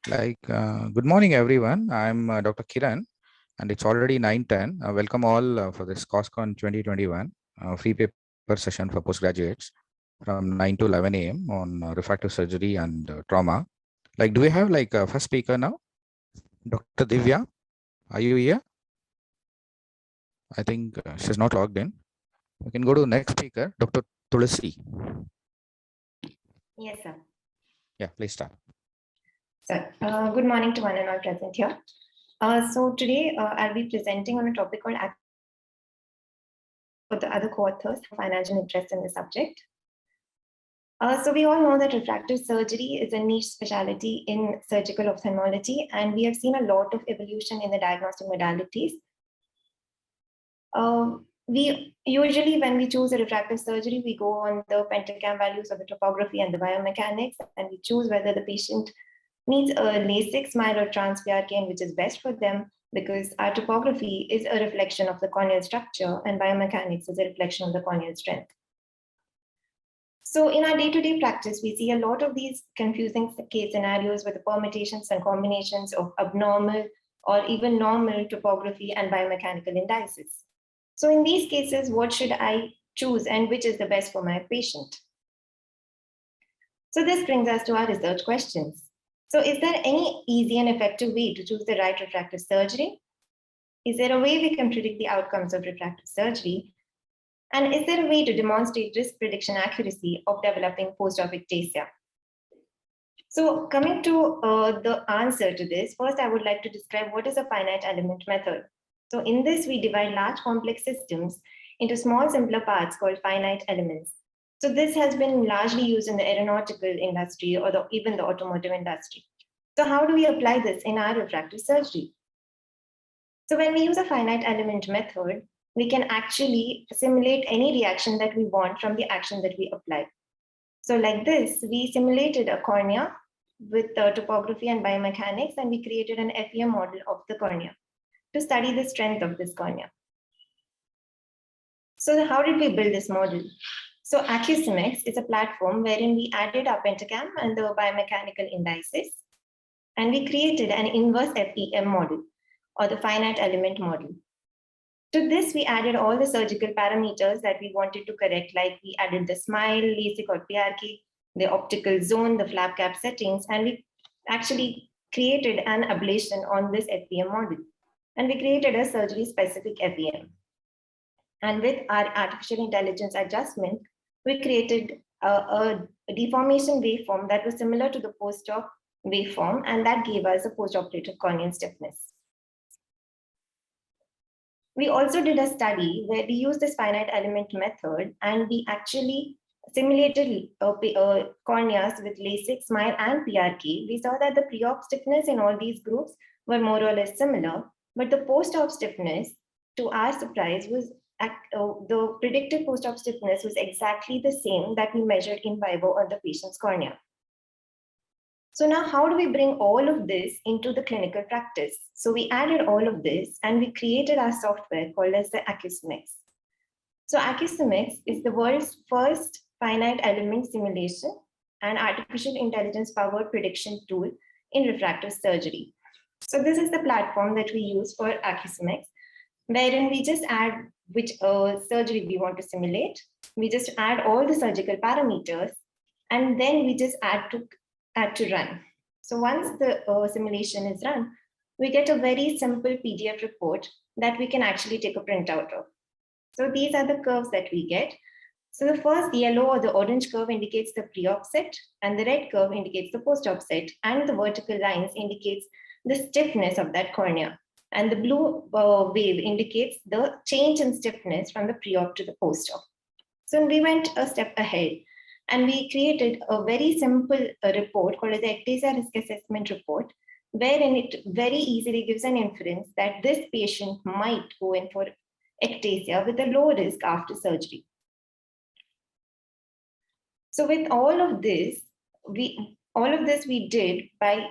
Good morning, everyone. I'm Dr. Kiran, and it's already 9:10. Welcome all for this COSCON 2021 free paper session for postgraduates from 9 to 11 a.m. on refractive surgery and trauma. Do we have a first speaker now? Dr. Divya, are you here? I think she's not logged in. We can go to the next speaker, Dr. Tulasi. Yes, sir. Yeah, please start. So, good morning to one and all present here. So today I'll be presenting on a topic called for the other co-authors have financial interest in the subject. So we all know that refractive surgery is a niche specialty in surgical ophthalmology, and we have seen a lot of evolution in the diagnostic modalities. We usually, when we choose a refractive surgery, we go on the pentacam values of the topography and the biomechanics, and we choose whether the patient needs a LASIK, SMILE, or trans-PRK, and which is best for them, because our topography is a reflection of the corneal structure and biomechanics is a reflection of the corneal strength. So in our day-to-day practice, we see a lot of these confusing case scenarios with the permutations and combinations of abnormal or even normal topography and biomechanical indices. So in these cases, what should I choose and which is the best for my patient? So this brings us to our research questions. So is there any easy and effective way to choose the right refractive surgery? Is there a way we can predict the outcomes of refractive surgery? And is there a way to demonstrate risk prediction accuracy of developing post-op ectasia? So coming to the answer to this, first I would like to describe what is a finite element method. So in this, we divide large complex systems into small simpler parts called finite elements. So this has been largely used in the aeronautical industry or even the automotive industry. So how do we apply this in our refractive surgery? So when we use a finite element method, we can actually simulate any reaction that we want from the action that we apply. So like this, we simulated a cornea with the topography and biomechanics, and we created an FEM model of the cornea to study the strength of this cornea. So how did we build this model? So Acusmex is a platform wherein we added our pentacam and the biomechanical indices, and we created an inverse FEM model or the finite element model. To this, we added all the surgical parameters that we wanted to correct, like we added the SMILE, LASIK or PRK, the optical zone, the flap cap settings, and we actually created an ablation on this FEM model. And we created a surgery-specific FEM. And with our artificial intelligence adjustment, we created a deformation waveform that was similar to the post-op waveform, and that gave us a post-operative corneal stiffness. We also did a study where we used this finite element method, and we actually simulated corneas with LASIK, SMILE, and PRK. We saw that the pre-op stiffness in all these groups were more or less similar, but the post-op stiffness, to our surprise, was the predicted post-op stiffness was exactly the same that we measured in vivo on the patient's cornea. So now how do we bring all of this into the clinical practice? So we added all of this and we created our software called as the Acusmex. So Acusmex is the world's first finite element simulation and artificial intelligence powered prediction tool in refractive surgery. So this is the platform that we use for Acusmex, wherein we just add which surgery we want to simulate. We just add all the surgical parameters, and then we just add to run. So once the simulation is run, we get a very simple PDF report that we can actually take a printout of. So these are the curves that we get. So the first yellow or the orange curve indicates the pre-op set, and the red curve indicates the post-op set, and the vertical lines indicates the stiffness of that cornea. And the blue wave indicates the change in stiffness from the pre-op to the post-op. So we went a step ahead and we created a very simple report called as the ectasia risk assessment report, wherein it very easily gives an inference that this patient might go in for ectasia with a low risk after surgery. So with all of this, we did by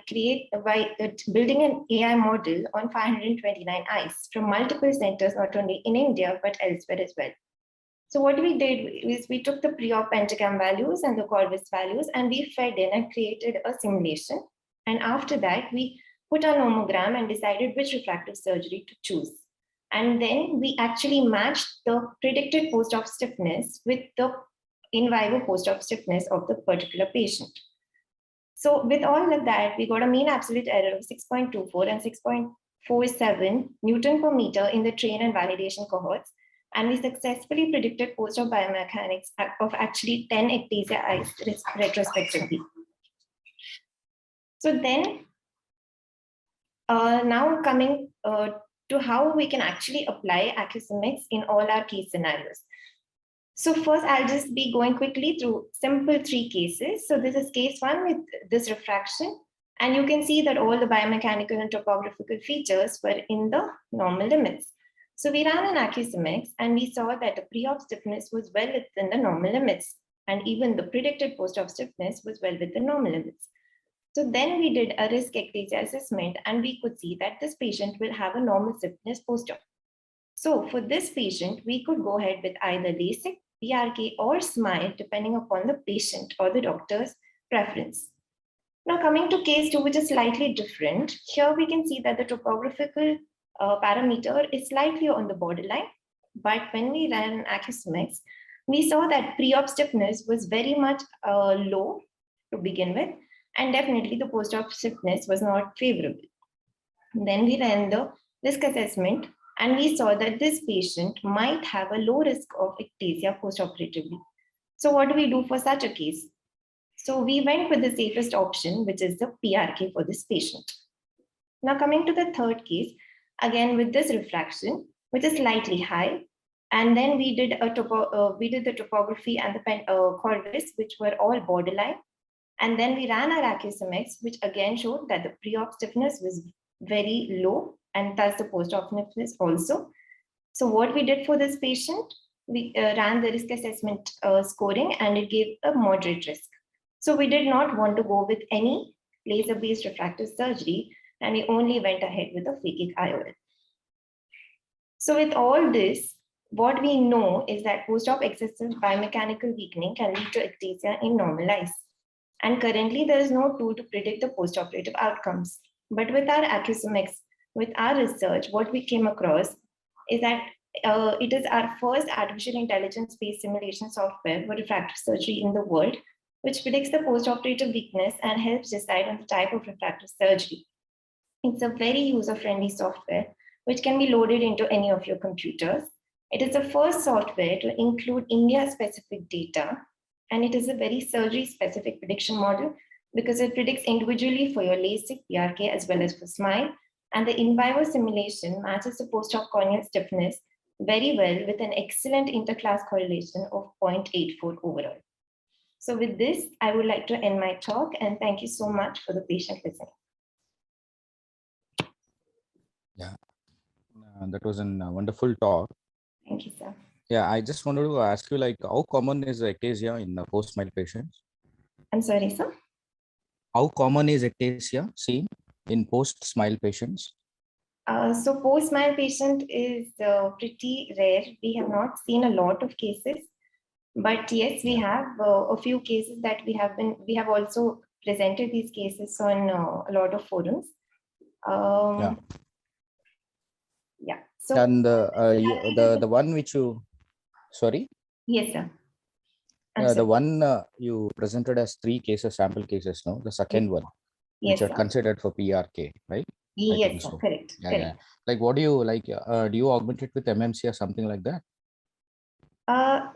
building an AI model on 529 eyes from multiple centers, not only in India, but elsewhere as well. So what we did is we took the pre-op pentacam values and the Corvus values, and we fed in and created a simulation And after that, we put a nomogram and decided which refractive surgery to choose. And then we actually matched the predicted post-op stiffness with the in vivo post-op stiffness of the particular patient. So with all of that, we got a mean absolute error of 6.24 and 6.47 Newton per meter in the train and validation cohorts. And we successfully predicted post-op biomechanics of actually 10 ectasia eyes retrospectively. So then, now coming to how we can actually apply Acusmix in all our case scenarios. So first, I'll just be going quickly through simple 3 cases. So this is case 1 with this refraction. And you can see that all the biomechanical and topographical features were in the normal limits. So we ran an Acusmix and we saw that the pre-op stiffness was well within the normal limits. And even the predicted post-op stiffness was well within normal limits. So then we did a risk ectasia assessment and we could see that this patient will have a normal stiffness post-op. So for this patient, we could go ahead with either LASIK, PRK, or SMILE, depending upon the patient or the doctor's preference. Now coming to case 2, which is slightly different, here we can see that the topographical parameter is slightly on the borderline, but when we ran an Acusmix, we saw that pre-op stiffness was very much low to begin with, and definitely the post-op stiffness was not favorable. Then we ran the risk assessment, and we saw that this patient might have a low risk of ectasia post-operatively. So what do we do for such a case? So we went with the safest option, which is the PRK for this patient. Now coming to the third case, again with this refraction, which is slightly high, and then we did the topography and the corvis, which were all borderline, and then we ran our Acusmix, which again showed that the pre-op stiffness was very low, and thus the post-op stiffness also. So what we did for this patient, we ran the risk assessment scoring, and it gave a moderate risk. So we did not want to go with any laser-based refractive surgery, and we only went ahead with a phakic IOL. So with all this, what we know is that post-op excessive biomechanical weakening can lead to ectasia in normal eyes. And currently, there is no tool to predict the post-operative outcomes. But with our Acusmix, with our research, what we came across is that it is our first artificial intelligence-based simulation software for refractive surgery in the world, which predicts the post-operative weakness and helps decide on the type of refractive surgery. It's a very user-friendly software, which can be loaded into any of your computers. It is the first software to include India-specific data, and it is a very surgery-specific prediction model because it predicts individually for your LASIK, PRK, as well as for SMILE. And the in vivo simulation matches the post-op corneal stiffness very well with an excellent interclass correlation of 0.84 overall. So with this, I would like to end my talk, and thank you so much for the patient listening. Yeah, that was a wonderful talk. Thank you, sir. Yeah, I just wanted to ask you, like, how common is ectasia in post-SMILE patients? I'm sorry, sir. How common is ectasia seen in post-SMILE patients? So post-SMILE patient is pretty rare. We have not seen a lot of cases, but yes, we have a few cases that we have also presented these cases on a lot of forums. Yeah. So and the one which you, sorry? Yes, sir. The one you presented as 3 cases, sample cases, no? The second one, which are considered for PRK, right? Yes, sir. So. Correct. Yeah, correct. yeah. Like, what do you like? Do you augment it with MMC or something like that?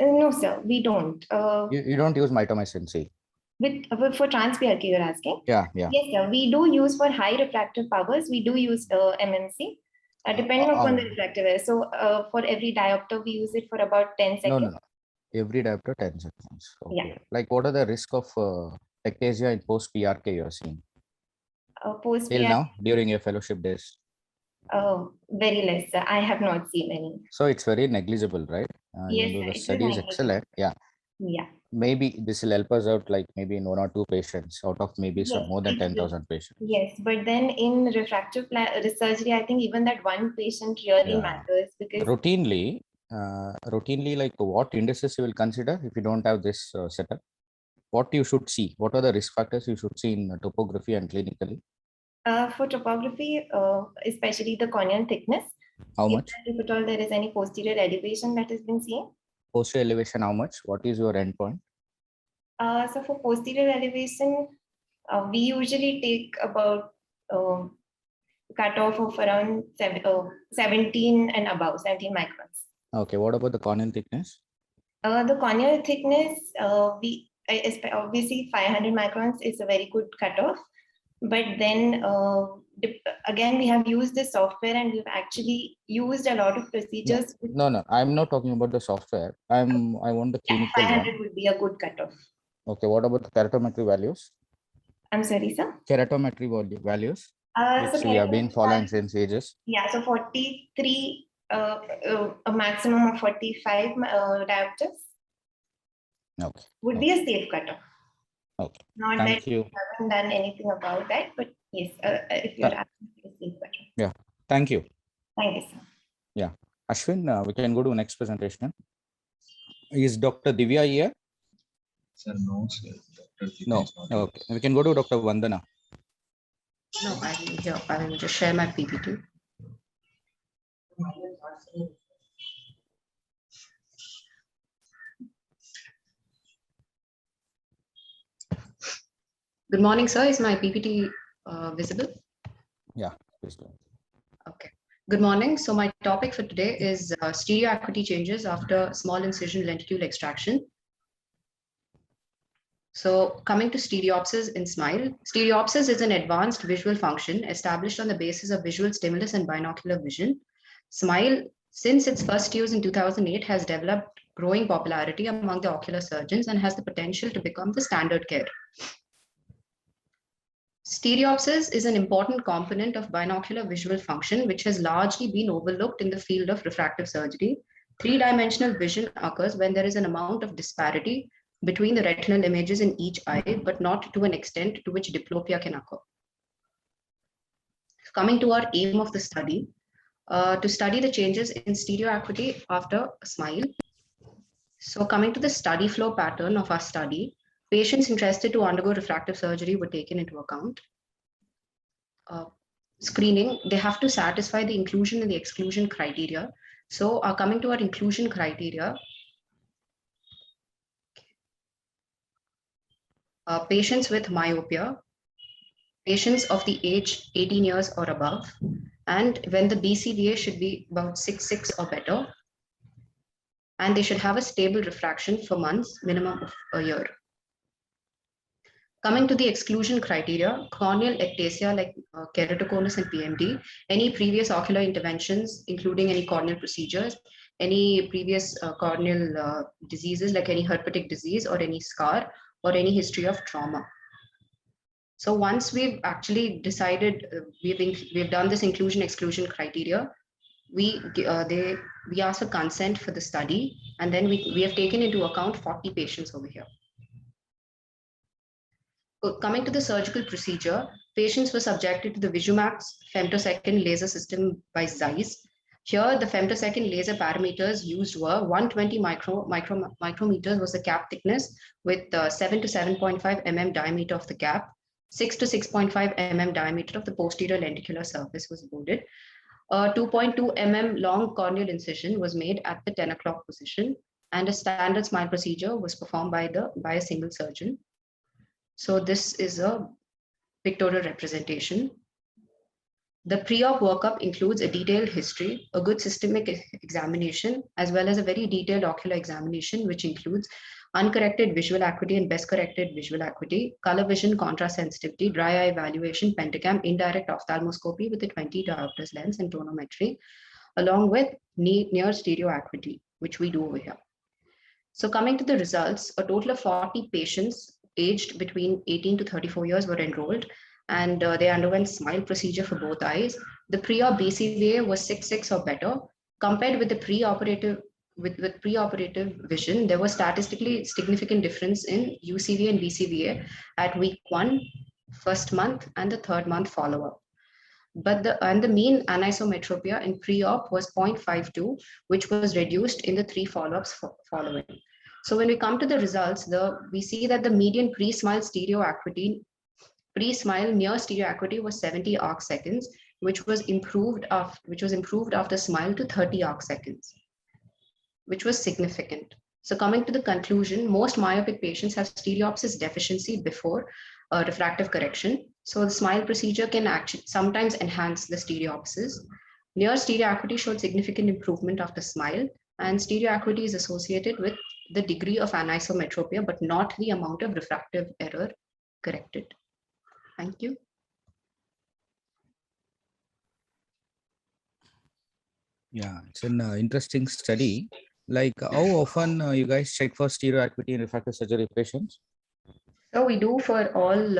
No, sir, we don't. You don't use mitomycin C? For trans PRK, you're asking? Yeah. Yes, sir. We do use for high refractive powers. We do use MMC, depending upon the refractive error. So for every diopter, we use it for about 10 seconds. No. Every diopter 10 seconds. Okay. Yeah. Like, what are the risk of ectasia in post PRK you're seeing? Post Till now, during your fellowship days? Very less, sir. I have not seen any. So it's very negligible, right? Yes, the study is excellent. Yeah. Maybe this will help us out, like maybe in 1 or 2 patients out of maybe some more than 10,000 patients. Yes, but then in refractive surgery, I think even that one patient really matters because routinely, like what indices you will consider if you don't have this setup? what you should see? What are the risk factors you should see in topography and clinically? For topography, especially the corneal thickness, How if much? at all there is any posterior elevation that has been seen. Posterior elevation, how much? What is your endpoint? So for posterior elevation, we usually take about cutoff of around 17 and above, 17 microns. Okay, what about the corneal thickness? The corneal thickness, obviously 500 microns is a very good cutoff. But then again, we have used the software and we've actually used a lot of procedures. No, I'm not talking about the software. I want the clinical 500 one. would be a good cutoff. Okay, what about the keratometry values? I'm sorry, sir. Keratometry values, which we have been following since ages. Yeah, so 43, a maximum of 45 diopters. Okay. Would be a safe cutoff. Okay. Not Thank that you. we haven't done anything about that, but yes, if you're asking for a safe cutoff. Yeah. Thank you. Thank you, sir. Yeah. Ashwin, we can go to next presentation. Is Dr. Divya here? Sir, no, sir. Dr. No. Okay. We can go to Dr. Vandana. No, I'm here. I will just share my PPT. Good morning, sir. Is my PPT visible? Yeah, please go. Okay. Good morning. So my topic for today is stereoacuity changes after small incision lenticule extraction. So coming to stereopsis in SMILE, stereopsis is an advanced visual function established on the basis of visual stimulus and binocular vision. SMILE, since its first use in 2008, has developed growing popularity among the ocular surgeons and has the potential to become the standard care. Stereopsis is an important component of binocular visual function, which has largely been overlooked in the field of refractive surgery. Three-dimensional vision occurs when there is an amount of disparity between the retinal images in each eye, but not to an extent to which diplopia can occur. Coming to our aim of the study, to study the changes in stereoacuity after SMILE. So coming to the study flow pattern of our study, patients interested to undergo refractive surgery were taken into account. Screening, they have to satisfy the inclusion and the exclusion criteria. So coming to our inclusion criteria, patients with myopia, patients of the age 18 years or above, and when the BCVA should be about 6.6 or better, and they should have a stable refraction for months, minimum of a year. Coming to the exclusion criteria, corneal ectasia like keratoconus and PMD, any previous ocular interventions, including any corneal procedures, any previous corneal diseases like any herpetic disease or any scar, or any history of trauma. So once we've actually decided, we've done this inclusion exclusion criteria, we ask for consent for the study, and then we have taken into account 40 patients over here. Coming to the surgical procedure, patients were subjected to the Visumax femtosecond laser system by Zeiss. Here, the femtosecond laser parameters used were 120 micrometers was the cap thickness with 7 to 7.5 mm diameter of the cap, 6 to 6.5 mm diameter of the posterior lenticular surface was loaded. 2.2 mm long corneal incision was made at the 10 o'clock position, and a standard SMILE procedure was performed by a single surgeon. So this is a pictorial representation. The pre-op workup includes a detailed history, a good systemic examination, as well as a very detailed ocular examination, which includes uncorrected visual acuity and best corrected visual acuity, color vision, contrast sensitivity, dry eye evaluation, pentacam, indirect ophthalmoscopy with a 20 diopters lens and tonometry, along with near stereo acuity, which we do over here. So coming to the results, a total of 40 patients aged between 18 to 34 years were enrolled, and they underwent SMILE procedure for both eyes. The pre-op BCVA was 6.6 or better. Compared with the pre-operative with pre-operative vision, there was statistically significant difference in UCVA and BCVA at week 1, first month, and the third month follow-up. But the mean anisometropia in pre-op was 0.52, which was reduced in the 3 follow-ups following. So when we come to the results, we see that the median pre-smile near stereo acuity was 70 arc seconds, which was improved after smile to 30 arc seconds, which was significant. So coming to the conclusion, most myopic patients have stereopsis deficiency before refractive correction. So the smile procedure can actually sometimes enhance the stereopsis. Near stereo acuity showed significant improvement after smile, and stereo acuity is associated with the degree of anisometropia, but not the amount of refractive error corrected. Thank you. Yeah, it's an interesting study. Like, how often you guys check for stereo acuity in refractive surgery patients? So we do for all in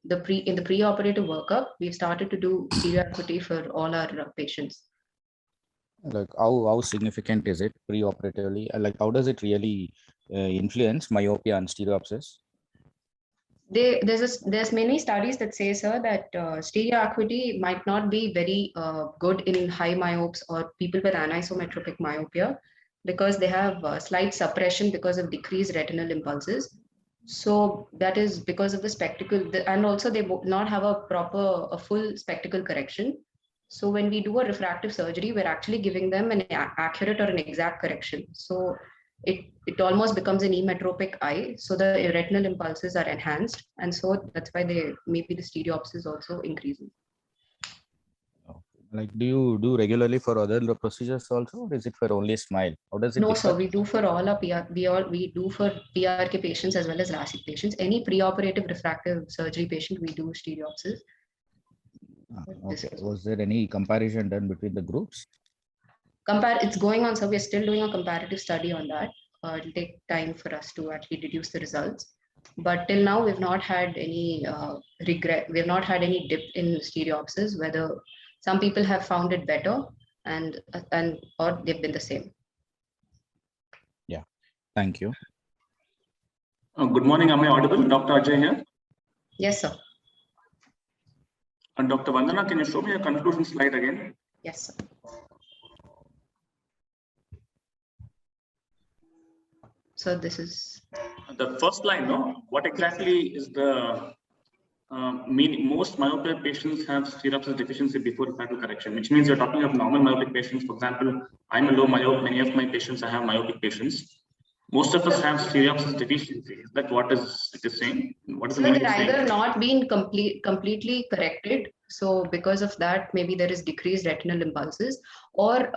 the pre-operative workup, we've started to do stereo acuity for all our patients. Like, how significant is it pre-operatively? Like, how does it really influence myopia and stereopsis? There's many studies that say, sir, that stereo acuity might not be very good in high myopes or people with anisometropic myopia, because they have slight suppression because of decreased retinal impulses. So that is because of the spectacle, and also they will not have a full spectacle correction. So when we do a refractive surgery, we're actually giving them an accurate or an exact correction. So it almost becomes an emetropic eye. So the retinal impulses are enhanced. And so that's why maybe the stereopsis also increases. Like, do you do regularly for other procedures also, or is it for only smile? How does it No, differ? so we do for all our we do for PRK patients as well as LASIK patients. Any preoperative refractive surgery patient, we do stereopsis. Okay. Was there any comparison done between the groups? It's going on, so we're still doing a comparative study on that. It'll take time for us to actually deduce the results. But till now, we've not had any regret. We've not had any dip in stereopsis, whether some people have found it better or they've been the same. Yeah, thank you. Good morning. Am I audible? Dr. Ajay here. Yes, sir. And Dr. Vandana, can you show me a conclusion slide again? Yes, sir. So this is the first line. No, what exactly is the meaning? Most myopic patients have stereopsis deficiency before refractive correction, which means you're talking of normal myopic patients. For example, I'm a low myope. Many of my patients, I have myopic patients. Most of us have stereopsis deficiency. Is that what it is saying? What is the meaning? They're either not being completely corrected. So because of that, maybe there is decreased retinal impulses, or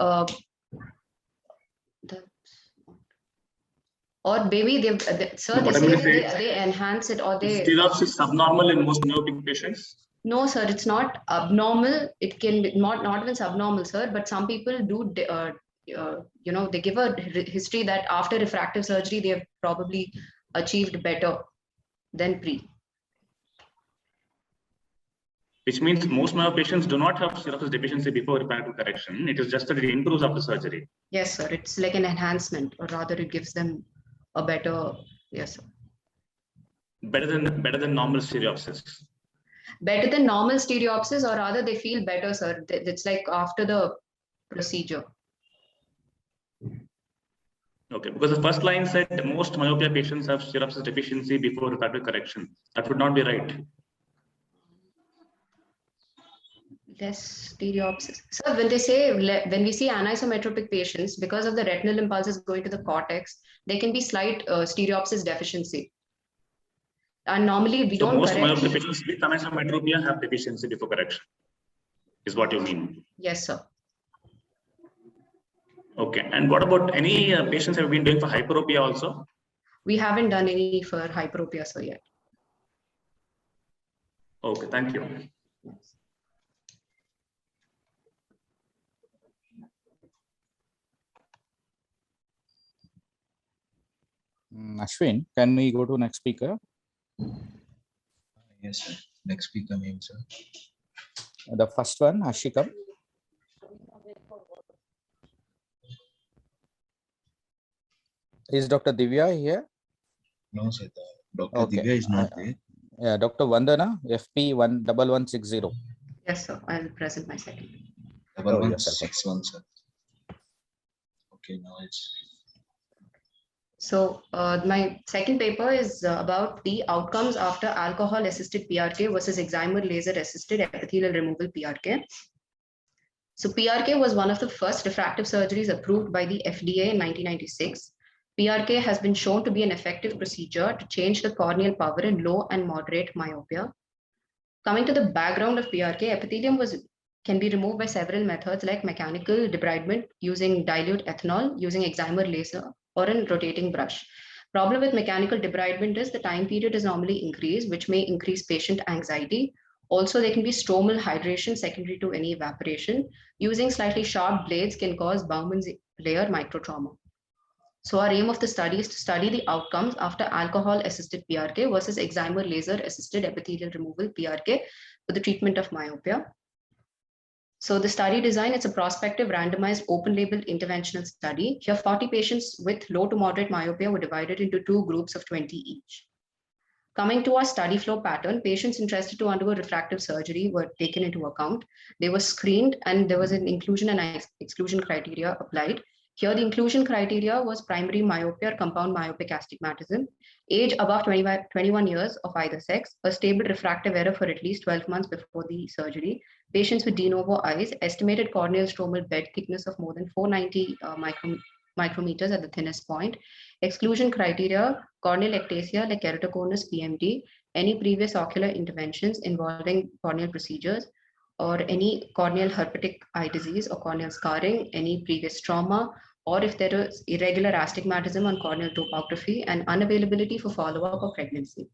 maybe they enhance it, or they. Stereopsis is abnormal in most myopic patients. No, sir, it's not abnormal. It can be not even subnormal, sir. But some people do. They give a history that after refractive surgery, they have probably achieved better than pre. Which means most myopic patients do not have stereopsis deficiency before refractive correction. It is just that it improves after surgery. Yes, sir. It's like an enhancement, or rather, it gives them a better. Yes, sir. Better than normal stereopsis. Better than normal stereopsis, or rather, they feel better, sir. It's like after the procedure. Okay, because the first line said most myopia patients have stereopsis deficiency before refractive correction. That would not be right. Less stereopsis. So when we see anisometropic patients, because of the retinal impulses going to the cortex, there can be slight stereopsis deficiency. And normally we don't most correct. myopia patients with anisometropia have deficiency before correction, is what you mean? Yes, sir. Okay, and what about any patients have been doing for hyperopia also? We haven't done any for hyperopia, sir, yet. Okay, thank you. Yes. Ashwin, can we go to next speaker? Yes, sir. Next speaker name, sir. The first one, Ashikam. Is Dr. Divya here? No, sir. Dr. Divya is not there. Yeah, Dr. Vandana, FP 11160. Yes, sir. I'll present my second. 1161, sir. Okay, now it's. So my second paper is about the outcomes after alcohol-assisted PRK versus excimer laser-assisted epithelial removal PRK. So PRK was one of the first refractive surgeries approved by the FDA in 1996. PRK has been shown to be an effective procedure to change the corneal power in low and moderate myopia. Coming to the background of PRK, epithelium can be removed by several methods like mechanical debridement using dilute ethanol, using excimer laser, or a rotating brush. Problem with mechanical debridement is the time period is normally increased, which may increase patient anxiety. Also, there can be stromal hydration secondary to any evaporation. Using slightly sharp blades can cause Bowman's layer microtrauma. So our aim of the study is to study the outcomes after alcohol-assisted PRK versus excimer laser-assisted epithelial removal PRK for the treatment of myopia. So the study design, it's a prospective randomized open-label interventional study. Here, 40 patients with low to moderate myopia were divided into 2 groups of 20 each. Coming to our study flow pattern, patients interested to undergo refractive surgery were taken into account. They were screened and there was an inclusion and exclusion criteria applied. Here, the inclusion criteria was primary myopia or compound myopic astigmatism, age above 21 years of either sex, a stable refractive error for at least 12 months before the surgery, patients with de novo eyes, estimated corneal stromal bed thickness of more than 490 micrometers at the thinnest point, exclusion criteria, corneal ectasia like keratoconus, PMD, any previous ocular interventions involving corneal procedures, or any corneal herpetic eye disease or corneal scarring, any previous trauma, or if there is irregular astigmatism on corneal topography and unavailability for follow-up or pregnancy.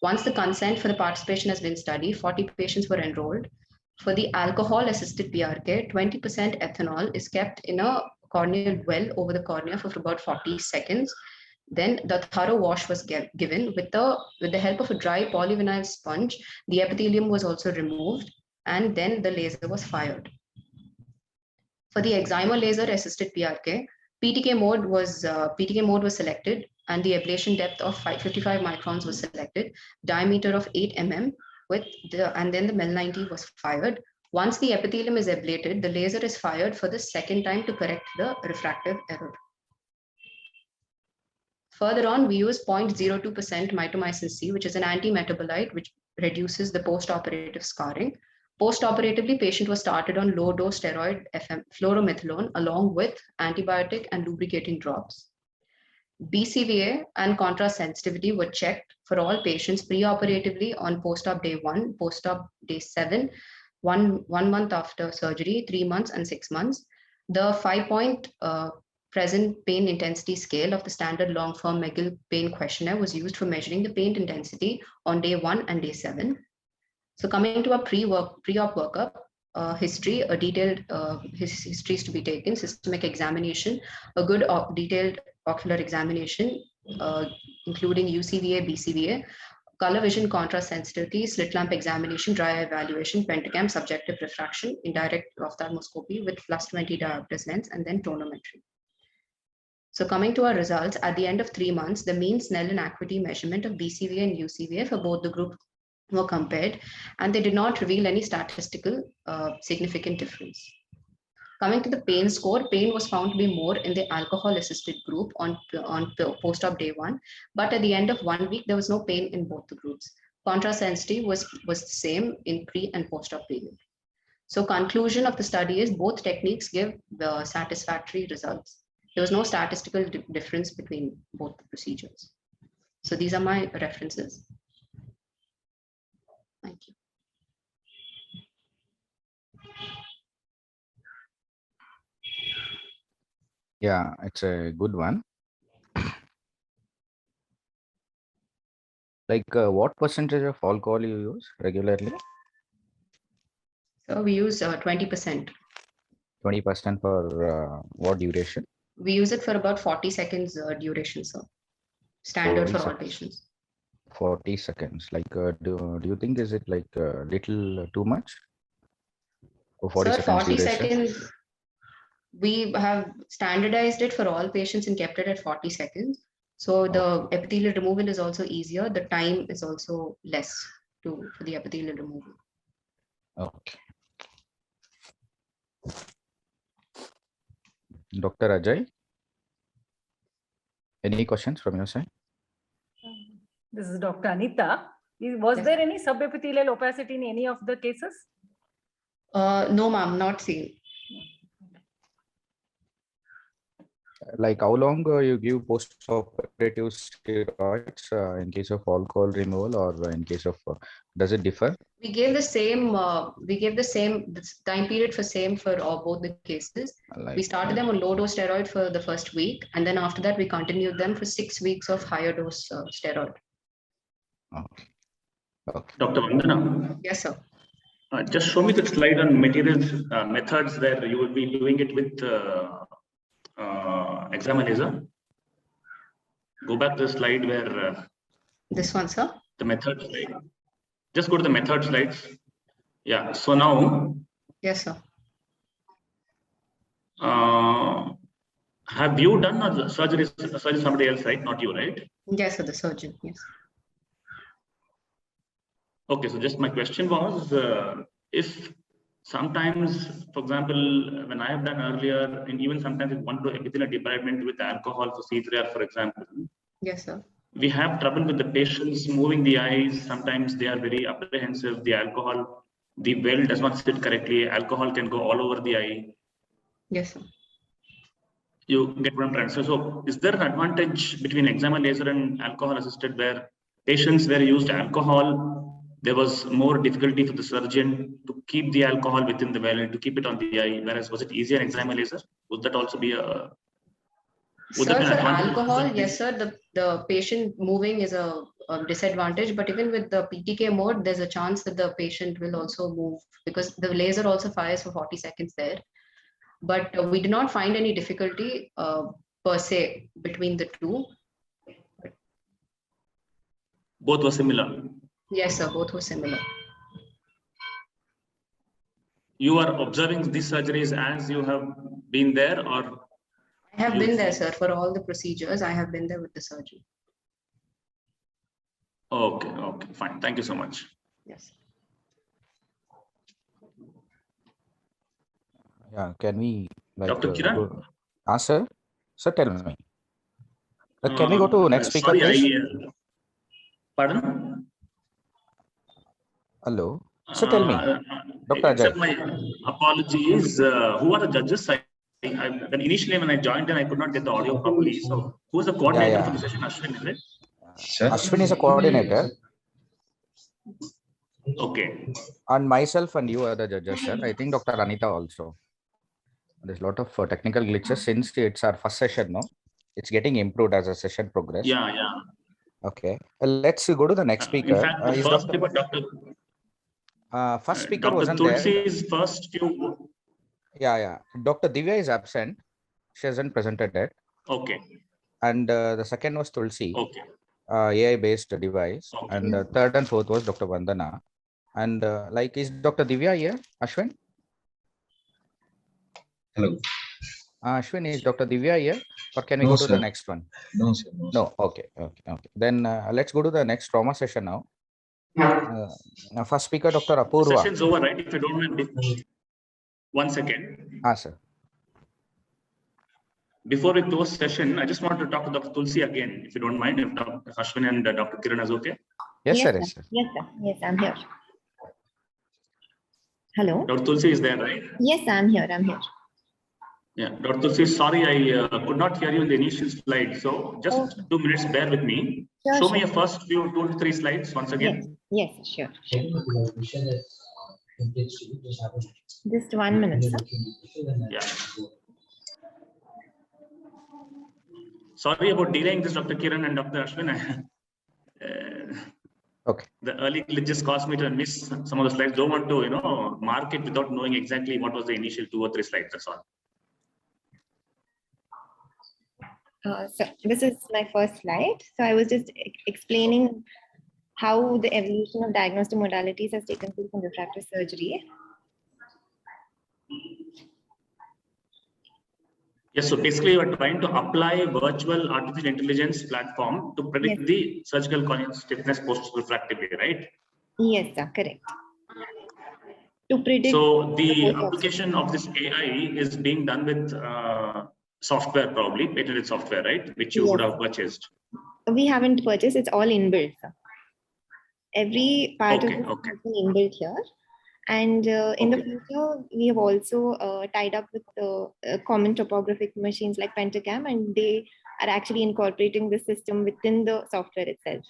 Once the consent for the participation has been studied, 40 patients were enrolled. For the alcohol-assisted PRK, 20% ethanol is kept in a corneal well over the cornea for about 40 seconds. Then the thorough wash was given with the help of a dry polyvinyl sponge. The epithelium was also removed, and then the laser was fired. For the excimer laser-assisted PRK, PTK mode was selected, and the ablation depth of 55 microns was selected, diameter of 8 mm, and then the MEL90 was fired. Once the epithelium is ablated, the laser is fired for the second time to correct the refractive error. Further on, we use 0.02% mitomycin C, which is an anti-metabolite which reduces the post-operative scarring. Post-operatively, patient was started on low-dose steroid fluoromethalone along with antibiotic and lubricating drops. BCVA and contrast sensitivity were checked for all patients pre-operatively on post-op day 1, post-op day 7, one month after surgery, 3 months and 6 months. The 5-point present pain intensity scale of the standard long-form McGill pain questionnaire was used for measuring the pain intensity on day 1 and day 7. So coming to a pre-op workup, history, a detailed histories to be taken, systemic examination, a good detailed ocular examination, including UCVA, BCVA, color vision contrast sensitivity, slit lamp examination, dry eye evaluation, pentacam, subjective refraction, indirect ophthalmoscopy with +20 diopters lens, and then tonometry. So coming to our results, at the end of 3 months, the mean Snellen acuity measurement of BCVA and UCVA for both the group were compared, and they did not reveal any statistical significant difference. Coming to the pain score, pain was found to be more in the alcohol-assisted group on post-op day 1, but at the end of 1 week, there was no pain in both the groups. Contrast sensitivity was the same in pre and post-op period. So conclusion of the study is both techniques give satisfactory results. There was no statistical difference between both the procedures. So these are my references. Thank you. Yeah, it's a good one. Like what percentage of alcohol you use regularly? So we use 20%. 20% for what duration? We use it for about 40 seconds duration, sir. Standard for all patients. 40 seconds. Like, do you think is it like a little too much? For 40 Sir, seconds 40 duration? seconds. We have standardized it for all patients and kept it at 40 seconds. So the epithelial removal is also easier. The time is also less for the epithelial removal. Okay. Dr. Ajay? Any questions from your side? This is Dr. Anita. Was there any subepithelial opacity in any of the cases? No, ma'am, not seen. Like how long you give post-operative steroids in case of alcohol removal, or in case of does it differ? We gave the same. This time period for same for both the cases. Like, We started them on low dose steroid for the first week, and then after that we continued them for 6 weeks of higher dose steroid. Okay. Okay. Dr. Vandana, Yes, sir. just show me the slide on materials methods where you will be doing it with exam laser. Go back to the slide where This one, sir. the method slide. Just go to the method slides. Yeah. So now, Yes, sir. have you done a surgery? Surgery somebody else, right? Not you, right? Yes, sir. The surgeon. Yes. Okay. So just my question was, if sometimes, for example, when I have done earlier, and even sometimes with one to epithelial debridement with alcohol for C3R, for example. Yes, sir. We have trouble with the patients moving the eyes. Sometimes they are very apprehensive. The alcohol, the well does not sit correctly. Alcohol can go all over the eye. Yes, sir. You get what I'm trying to say. So is there an advantage between exam laser and alcohol assisted where patients were used alcohol, there was more difficulty for the surgeon to keep the alcohol within the well and to keep it on the eye, whereas was it easier in exam laser? Would that also be a... Sir, for alcohol, yes, sir, the patient moving is a disadvantage, but even with the PTK mode, there's a chance that the patient will also move because the laser also fires for 40 seconds there. But we did not find any difficulty per se between the two. Both were similar. Yes, sir, both were similar. You are observing these surgeries as you have been there, or? I have been there, sir, for all the procedures. I have been there with the surgeon. Okay, okay, fine. Thank you so much. Yes. Yeah, can we like Dr. Kiran? Sir? Sir, tell me. Can we go to next speaker, sorry, please? Pardon? Hello. So tell me, Dr. Accept Ajay. my apologies. Who are the judges? When initially when I joined in, I could not get the audio properly. So who's the coordinator for the session? Ashwin, is it? Sir? Ashwin is a coordinator. Okay. And myself and you are the judges, sir. I think Dr. Anita also. There's a lot of technical glitches since it's our first session, no? It's getting improved as a session progress. Yeah, yeah. Okay. Let's go to the next speaker. In fact, the first speaker, first speaker Dr. wasn't Tulsi's there. first few. Yeah. Dr. Divya is absent. She hasn't presented it. Okay. And the second was Tulsi. Okay. AI-based device. Okay. And the third and fourth was Dr. Vandana. And like, is Dr. Divya here, Ashwin? Hello. Ashwin, is Dr. Divya here? Or can we No, go to sir. the next one? No, sir. No. Okay. Then let's go to the next trauma session now. First speaker, Dr. Apurva. Session's over, right? If you don't mind. 1 second. Sir. Before we close session, I just want to talk to Dr. Tulsi again, if you don't mind, if Dr. Ashwin and Dr. Kiran is okay. Yes, sir. Yes, sir. Yes, I'm here. Hello. Dr. Tulsi is there, right? Yes, I'm here. Yeah, Dr. Tulsi, sorry, I could not hear you in the initial slide. So just 2 minutes, bear with me. Sure, Show me your first few 2 to 3 slides once again. Yes, sure. Just 1 minute, sir. Yeah. Sorry about delaying this, Dr. Kiran and Dr. Ashwin. Okay. The early glitches caused me to miss some of the slides. Don't want to, mark it without knowing exactly what was the initial 2 or 3 slides. That's all. So this is my first slide. So I was just explaining how the evolution of diagnostic modalities has taken place in refractive surgery. Yes, so basically you are trying to apply virtual artificial intelligence platform to predict the surgical corneal stiffness post-refractively, right? Yes, sir, correct. To predict. So the application of this AI is being done with software, probably patented software, right? Which you would have purchased. We haven't purchased, it's all inbuilt. Every part of Okay, it okay. has been inbuilt here. And in the future, we have also tied up with common topographic machines like Pentagram, and they are actually incorporating the system within the software itself.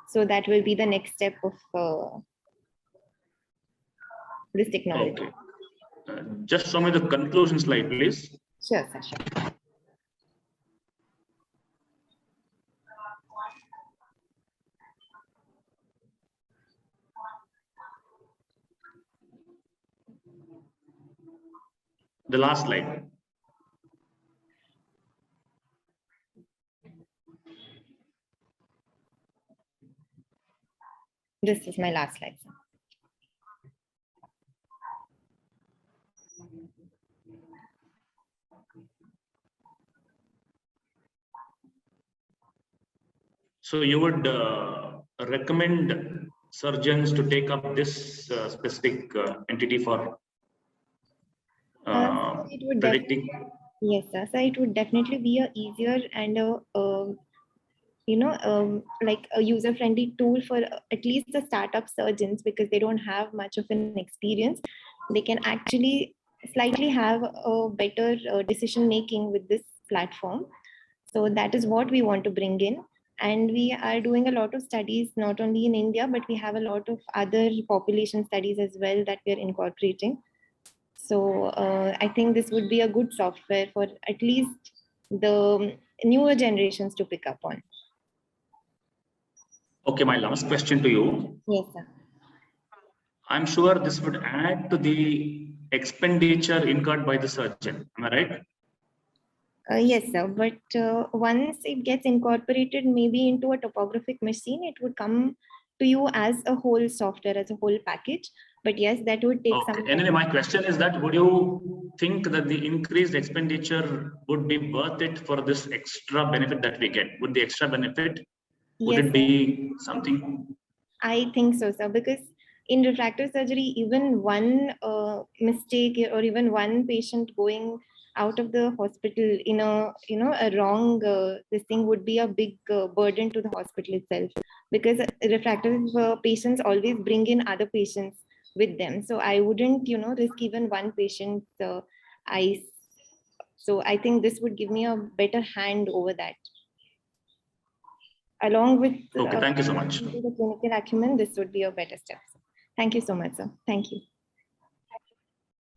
So that will be the next step of this technology. Okay. Just show me the conclusion slide, please. Sure, Sasha. The last slide. This is my last slide. So you would recommend surgeons to take up this specific entity for It would predicting? Yes, sir. So it would definitely be a easier and like a user-friendly tool for at least the startup surgeons, because they don't have much of an experience. They can actually slightly have a better decision making with this platform. So that is what we want to bring in. And we are doing a lot of studies, not only in India, but we have a lot of other population studies as well that we are incorporating. So I think this would be a good software for at least the newer generations to pick up on. Okay, my last question to you. Yes, sir. I'm sure this would add to the expenditure incurred by the surgeon. Am I right? Yes, sir. But once it gets incorporated maybe into a topographic machine, it would come to you as a whole software, as a whole package. But yes, that would take some time. Anyway, my question is that would you think that the increased expenditure would be worth it for this extra benefit that we get? Would the extra benefit, would Yes, it be something? I think so, sir, because in refractive surgery, even one mistake or even one patient going out of the hospital in a a wrong this thing would be a big burden to the hospital itself, because refractive patients always bring in other patients with them. So I wouldn't risk even one patient's eyes. So I think this would give me a better hand over that. Along with Okay, thank you so much. the clinical acumen, this would be a better step. Thank you so much, sir. Thank you.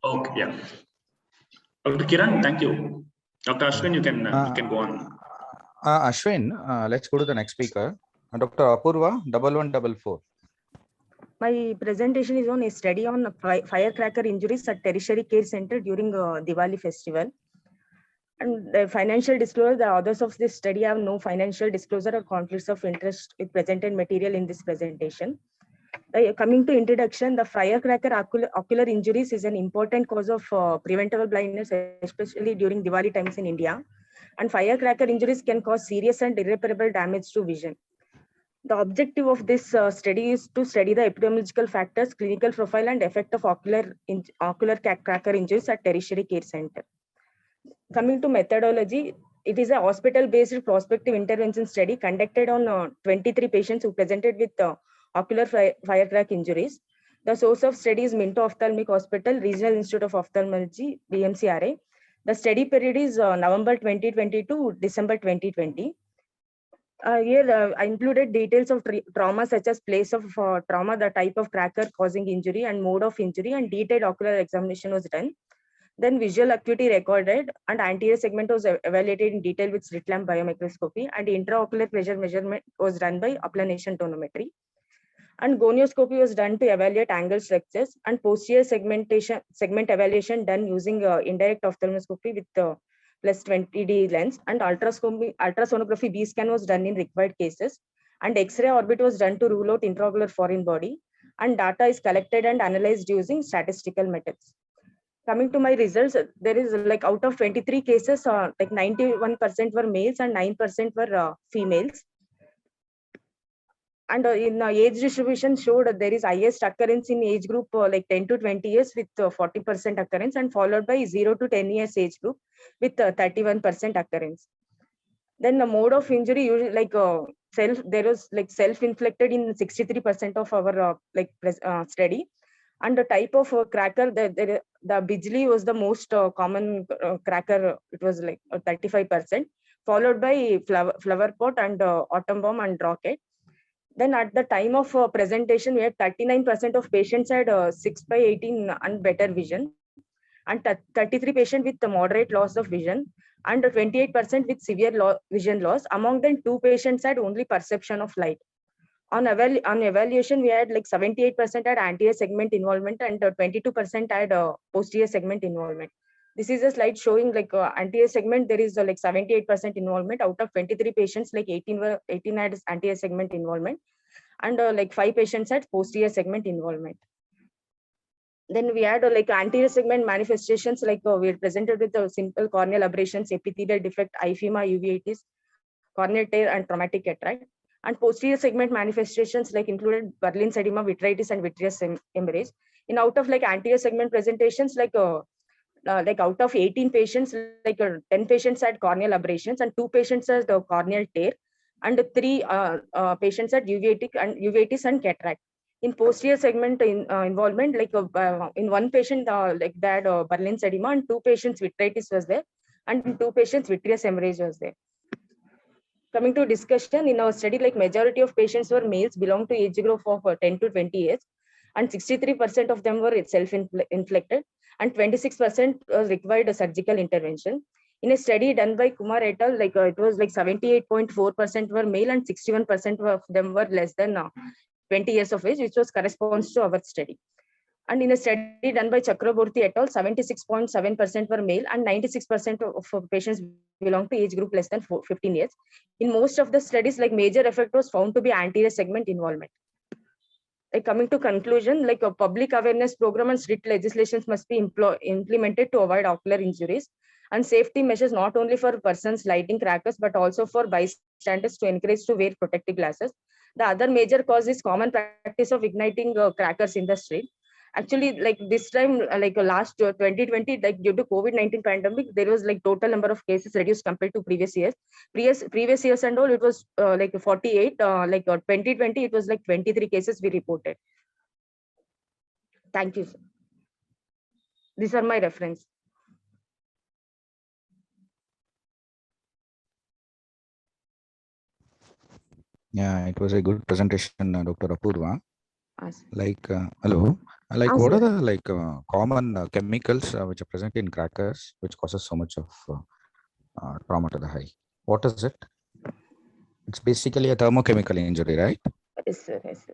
Okay, yeah. Dr. Kiran, thank you. Dr. Ashwin, you can go on. Ashwin, let's go to the next speaker. Dr. Apurva, 1144. My presentation is on a study on firecracker injuries at Tertiary Care Center during Diwali festival. And the financial disclosure, the authors of this study have no financial disclosure or conflicts of interest with presented material in this presentation. Coming to introduction, the firecracker ocular injuries is an important cause of preventable blindness, especially during Diwali times in India. And firecracker injuries can cause serious and irreparable damage to vision. The objective of this study is to study the epidemiological factors, clinical profile, and effect of ocular cracker injuries at Tertiary Care Center. Coming to methodology, it is a hospital-based prospective intervention study conducted on 23 patients who presented with ocular firecrack injuries. The source of study is Minto Ophthalmic Hospital, Regional Institute of Ophthalmology, BMCRA. The study period is November 2020 to December 2020. Here I included details of trauma such as place of trauma, the type of cracker causing injury and mode of injury, and detailed ocular examination was done. Then visual acuity recorded and anterior segment was evaluated in detail with slit lamp biomicroscopy, and intraocular pressure measurement was done by applanation tonometry. And gonioscopy was done to evaluate angle structures, and posterior segment evaluation done using indirect ophthalmoscopy with plus 20D lens, and ultrasonography B scan was done in required cases, and X-ray orbit was done to rule out intraocular foreign body, and data is collected and analyzed using statistical methods. Coming to my results, there is like out of 23 cases, like 91% were males and 9% were females. And in age distribution showed there is highest occurrence in age group like 10 to 20 years with 40% occurrence, and followed by 0 to 10 years age group with 31% occurrence. Then the mode of injury usually like there was like self-inflicted in 63% of our study. And the type of cracker, the Bijli was the most common cracker. It was like 35%, followed by flower pot and atom bomb and rocket. Then at the time of presentation, we had 39% of patients had 6/18 and better vision, and 33 patients with moderate loss of vision, and 28% with severe vision loss. Among them, 2 patients had only perception of light. On evaluation, we had like 78% had anterior segment involvement, and 22% had posterior segment involvement. This is a slide showing like anterior segment, there is like 78% involvement. Out of 23 patients, like 18 had anterior segment involvement, and like 5 patients had posterior segment involvement. Then we had like anterior segment manifestations, like we had presented with the simple corneal aberrations, epithelial defect, ifema, uveitis, corneal tear, and traumatic cataract. And posterior segment manifestations like included Berlin's edema, vitritis, and vitreous hemorrhage. In out of like anterior segment presentations, like out of 18 patients, like 10 patients had corneal aberrations, and 2 patients had corneal tear, and 3 patients had uveitis and cataract. In posterior segment involvement, like in 1 patient, like that Berlin's edema, and 2 patients vitritis was there, and in 2 patients vitreous hemorrhage was there. Coming to discussion, in our study, like majority of patients were males, belong to age group of 10 to 20 years, and 63% of them were self-inflicted, and 26% required a surgical intervention. In a study done by Kumar et al., like it was like 78.4% were male, and 61% of them were less than 20 years of age, which was corresponds to our study. And in a study done by Chakraborty et al., 76.7% were male, and 96% of patients belong to age group less than 15 years. In most of the studies, like major effect was found to be anterior segment involvement. Like coming to conclusion, like a public awareness program and strict legislations must be implemented to avoid ocular injuries, and safety measures not only for persons lighting crackers, but also for bystanders to encourage to wear protective glasses. The other major cause is common practice of igniting crackers in the street. Actually, like this time, like last 2020, like due to COVID-19 pandemic, there was like total number of cases reduced compared to previous years. Previous years and all, it was like 48. Like 2020, it was like 23 cases we reported. Thank you, sir. These are my reference. Yeah, it was a good presentation, Dr. Apurva. Yes. Like, hello, like Yes, what sir. are the like common chemicals which are present in crackers, which causes so much of trauma to the eye? What is it? It's basically a thermochemical injury, right? Yes, sir. Yes, sir.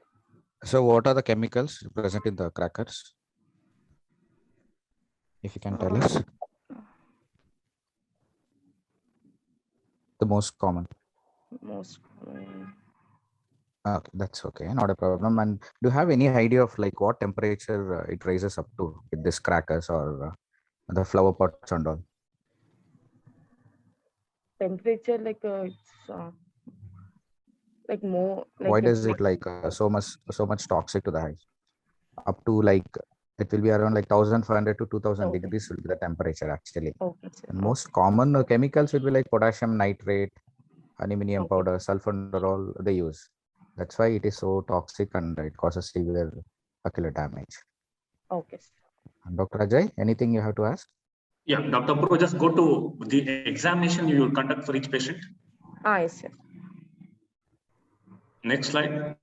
So what are the chemicals present in the crackers? If you can tell us. The most common. Most common. Okay, that's okay, not a problem. And do you have any idea of like what temperature it rises up to with this crackers or the flower pots and all? Temperature, like it's like more. Like Why does it's it like so much toxic to the eye? Up to like it will be around like 1500 to 2000 okay. degrees will be the temperature actually. Okay, sir. And most common chemicals will be like potassium nitrate, aluminum Okay. powder, sulfonylurea they use. That's why it is so toxic and it causes severe ocular damage. Okay, sir. And Dr. Ajay, anything you have to ask? Yeah, Dr. Pro, just go to the examination you will conduct for each patient. Yes, sir. Next slide.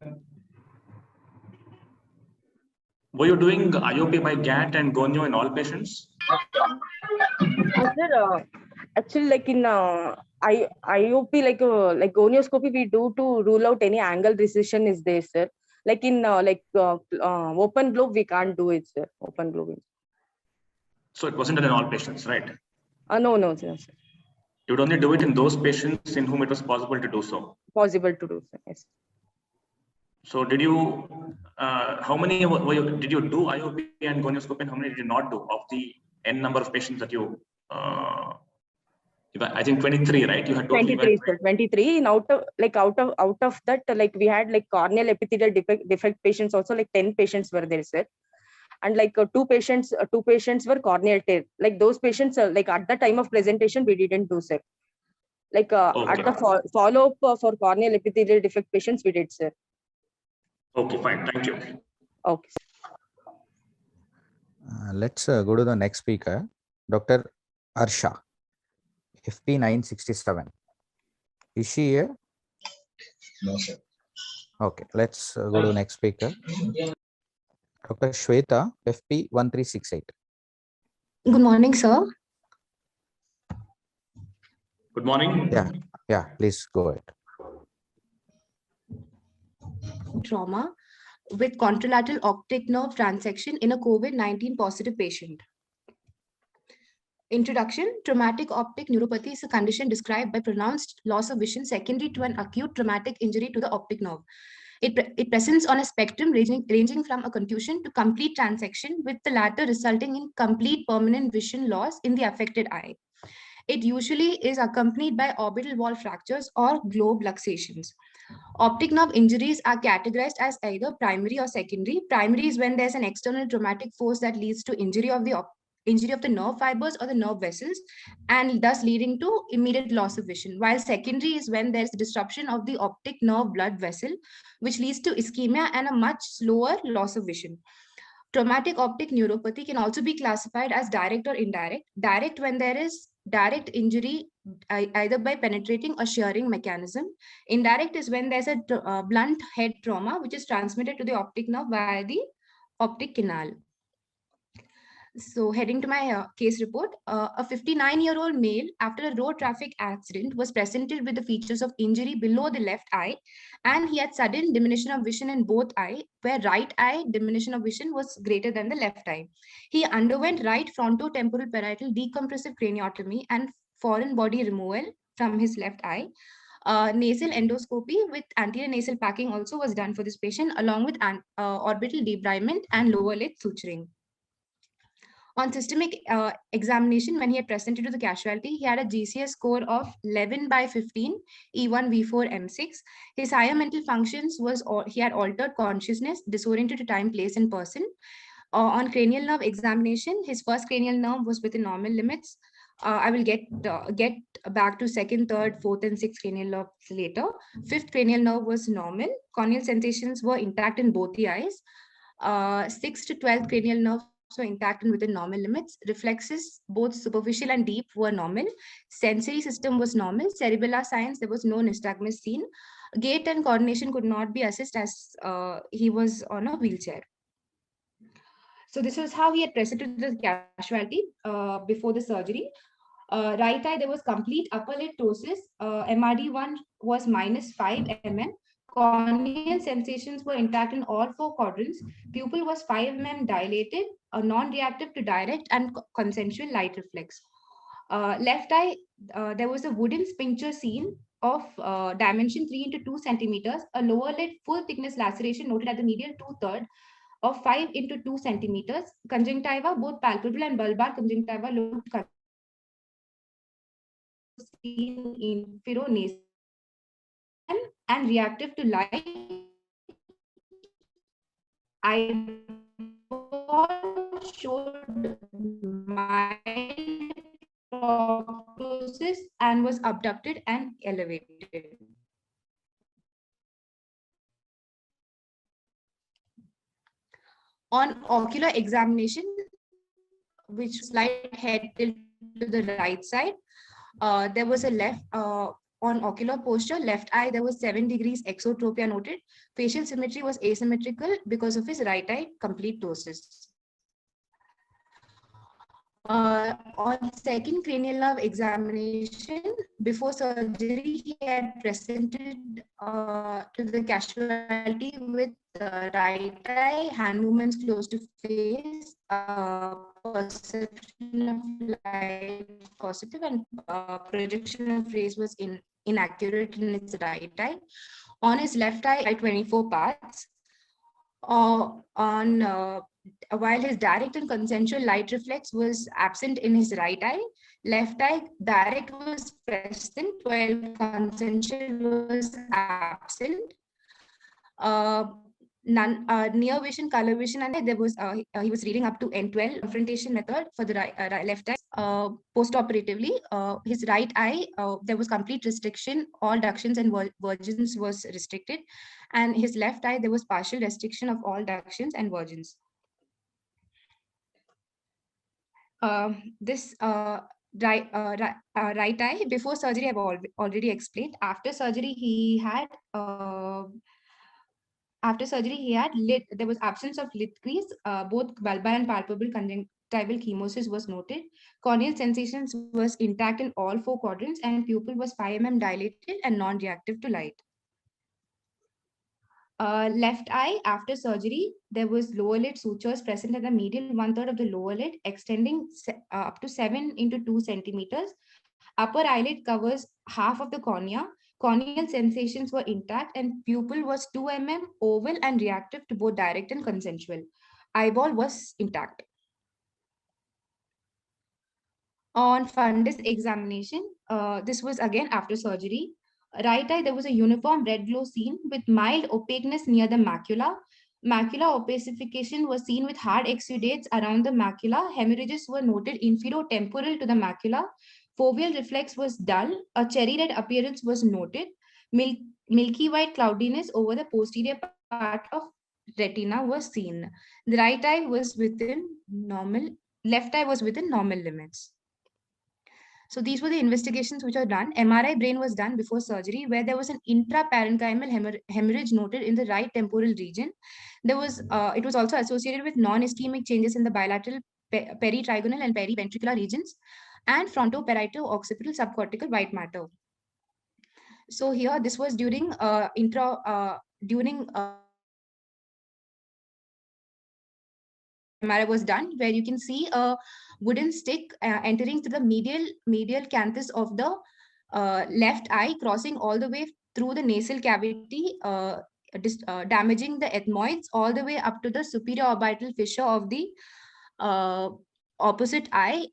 Were you doing IOP by GAT and gonio in all patients? Sir, actually, like in IOP, like gonioscopy, we do to rule out any angle recession is there, sir. Like in open globe, we can't do it, sir. Open globe. So it wasn't done in all patients, right? No, sir. You would only do it in those patients in whom it was possible to do so. Possible to do, sir. Yes. So did you, how many did you do IOP and gonioscopy, and how many did you not do of the N number of patients that you I think 23, right? You had total 23, sir, 23. And out of that, like we had like corneal epithelial defect patients also, like 10 patients were there, sir. And like two patients were corneal tear. Like those patients, like at the time of presentation, we didn't do, sir. Like at the follow-up for corneal epithelial defect patients, we did, sir. Okay, fine. Thank you. Okay. Let's go to the next speaker, Dr. Arsha, FP 967. Is she here? No, sir. Okay, let's go to the next speaker, Dr. Shweta, FP 1368. Good morning, sir. Good morning. Yeah, please go ahead. Trauma with contralateral optic nerve transection in a COVID-19 positive patient. Introduction. Traumatic optic neuropathy is a condition described by pronounced loss of vision secondary to an acute traumatic injury to the optic nerve. It presents on a spectrum ranging from a contusion to complete transection, with the latter resulting in complete permanent vision loss in the affected eye. It usually is accompanied by orbital wall fractures or globe luxations. Optic nerve injuries are categorized as either primary or secondary. Primary is when there's an external traumatic force that leads to injury of the nerve fibers or the nerve vessels, and thus leading to immediate loss of vision. While secondary is when there's disruption of the optic nerve blood vessel, which leads to ischemia and a much slower loss of vision. Traumatic optic neuropathy can also be classified as direct or indirect. Direct when there is direct injury either by penetrating or shearing mechanism. Indirect is when there's a blunt head trauma which is transmitted to the optic nerve via the optic canal. So heading to my case report, a 59-year-old male after a road traffic accident was presented with the features of injury below the left eye, and he had sudden diminution of vision in both eyes, where right eye diminution of vision was greater than the left eye. He underwent right frontotemporal parietal decompressive craniotomy and foreign body removal from his left eye. Nasal endoscopy with anterior nasal packing also was done for this patient, along with orbital debridement and lower lid suturing. On systemic examination, when he had presented to the casualty, he had a GCS score of 11 by 15, E1, V4, M6. His higher mental functions was, he had altered consciousness, disoriented to time, place, and person. On cranial nerve examination, his first cranial nerve was within normal limits. I will get back to second, third, fourth, and sixth cranial nerves later. Fifth cranial nerve was normal. Corneal sensations were intact in both the eyes. 6th to 12th cranial nerves were intact and within normal limits. Reflexes, both superficial and deep, were normal. Sensory system was normal. Cerebellar signs, there was no nystagmus seen. Gait and coordination could not be assessed as he was on a wheelchair. So this was how he had presented to the casualty before the surgery. Right eye, there was complete upper lid ptosis. MRD1 was -5 mm. Corneal sensations were intact in all 4 quadrants. Pupil was 5 mm dilated, non-reactive to direct and consensual light reflex. Left eye, there was a wooden sphincter seen of dimension 3 into 2 centimeters. A lower lid full thickness laceration noted at the medial 2/3 of 5 into 2 centimeters. Conjunctiva, both palpebral and bulbar conjunctiva looked infero-nasal and reactive to light. Eyeball showed mild proptosis and was abducted and elevated. On ocular examination, which slight head tilt to the right side, there was a left on ocular posture, left eye, there was 7 degrees exotropia noted. Facial symmetry was asymmetrical because of his right eye complete ptosis. On second cranial nerve examination, before surgery, he had presented to the casualty with right eye, hand movements close to face, perception of light positive, and projection of rays was inaccurate in its right eye. On his left eye, 24 parts. On while his direct and consensual light reflex was absent in his right eye, left eye direct was present while consensual was absent. Near vision, color vision, and there was he was reading up to N12 confrontation method for the left eye. Post-operatively, his right eye there was complete restriction. All ductions and vergence was restricted, and his left eye there was partial restriction of all ductions and vergence. This right eye before surgery I've already explained. After surgery he had there was absence of lid crease. Both bulbar and palpable conjunctival chemosis was noted. Corneal sensations was intact in all 4 quadrants, and pupil was 5 mm dilated and non-reactive to light. Left eye, after surgery, there was lower lid sutures present at the medial 1/3 of the lower lid, extending up to 7 into 2 centimeters. Upper eyelid covers half of the cornea. Corneal sensations were intact, and pupil was 2 mm, oval and reactive to both direct and consensual. Eyeball was intact. On fundus examination, this was again after surgery. Right eye, there was a uniform red glow seen with mild opaqueness near the macula. Macular opacification was seen with hard exudates around the macula. Hemorrhages were noted inferotemporal to the macula. Foveal reflex was dull. A cherry red appearance was noted. Milky white cloudiness over the posterior part of retina was seen. The right eye was within normal. Left eye was within normal limits. So these were the investigations which are done. MRI brain was done before surgery, where there was an intraparenchymal hemorrhage noted in the right temporal region. There was it was also associated with non-ischemic changes in the bilateral peritrigonal and periventricular regions, and frontoparieto-occipital subcortical white matter. So here, this was during MRI was done, where you can see a wooden stick entering to the medial canthus of the left eye, crossing all the way through the nasal cavity, damaging the ethmoids all the way up to the superior orbital fissure of the opposite eye,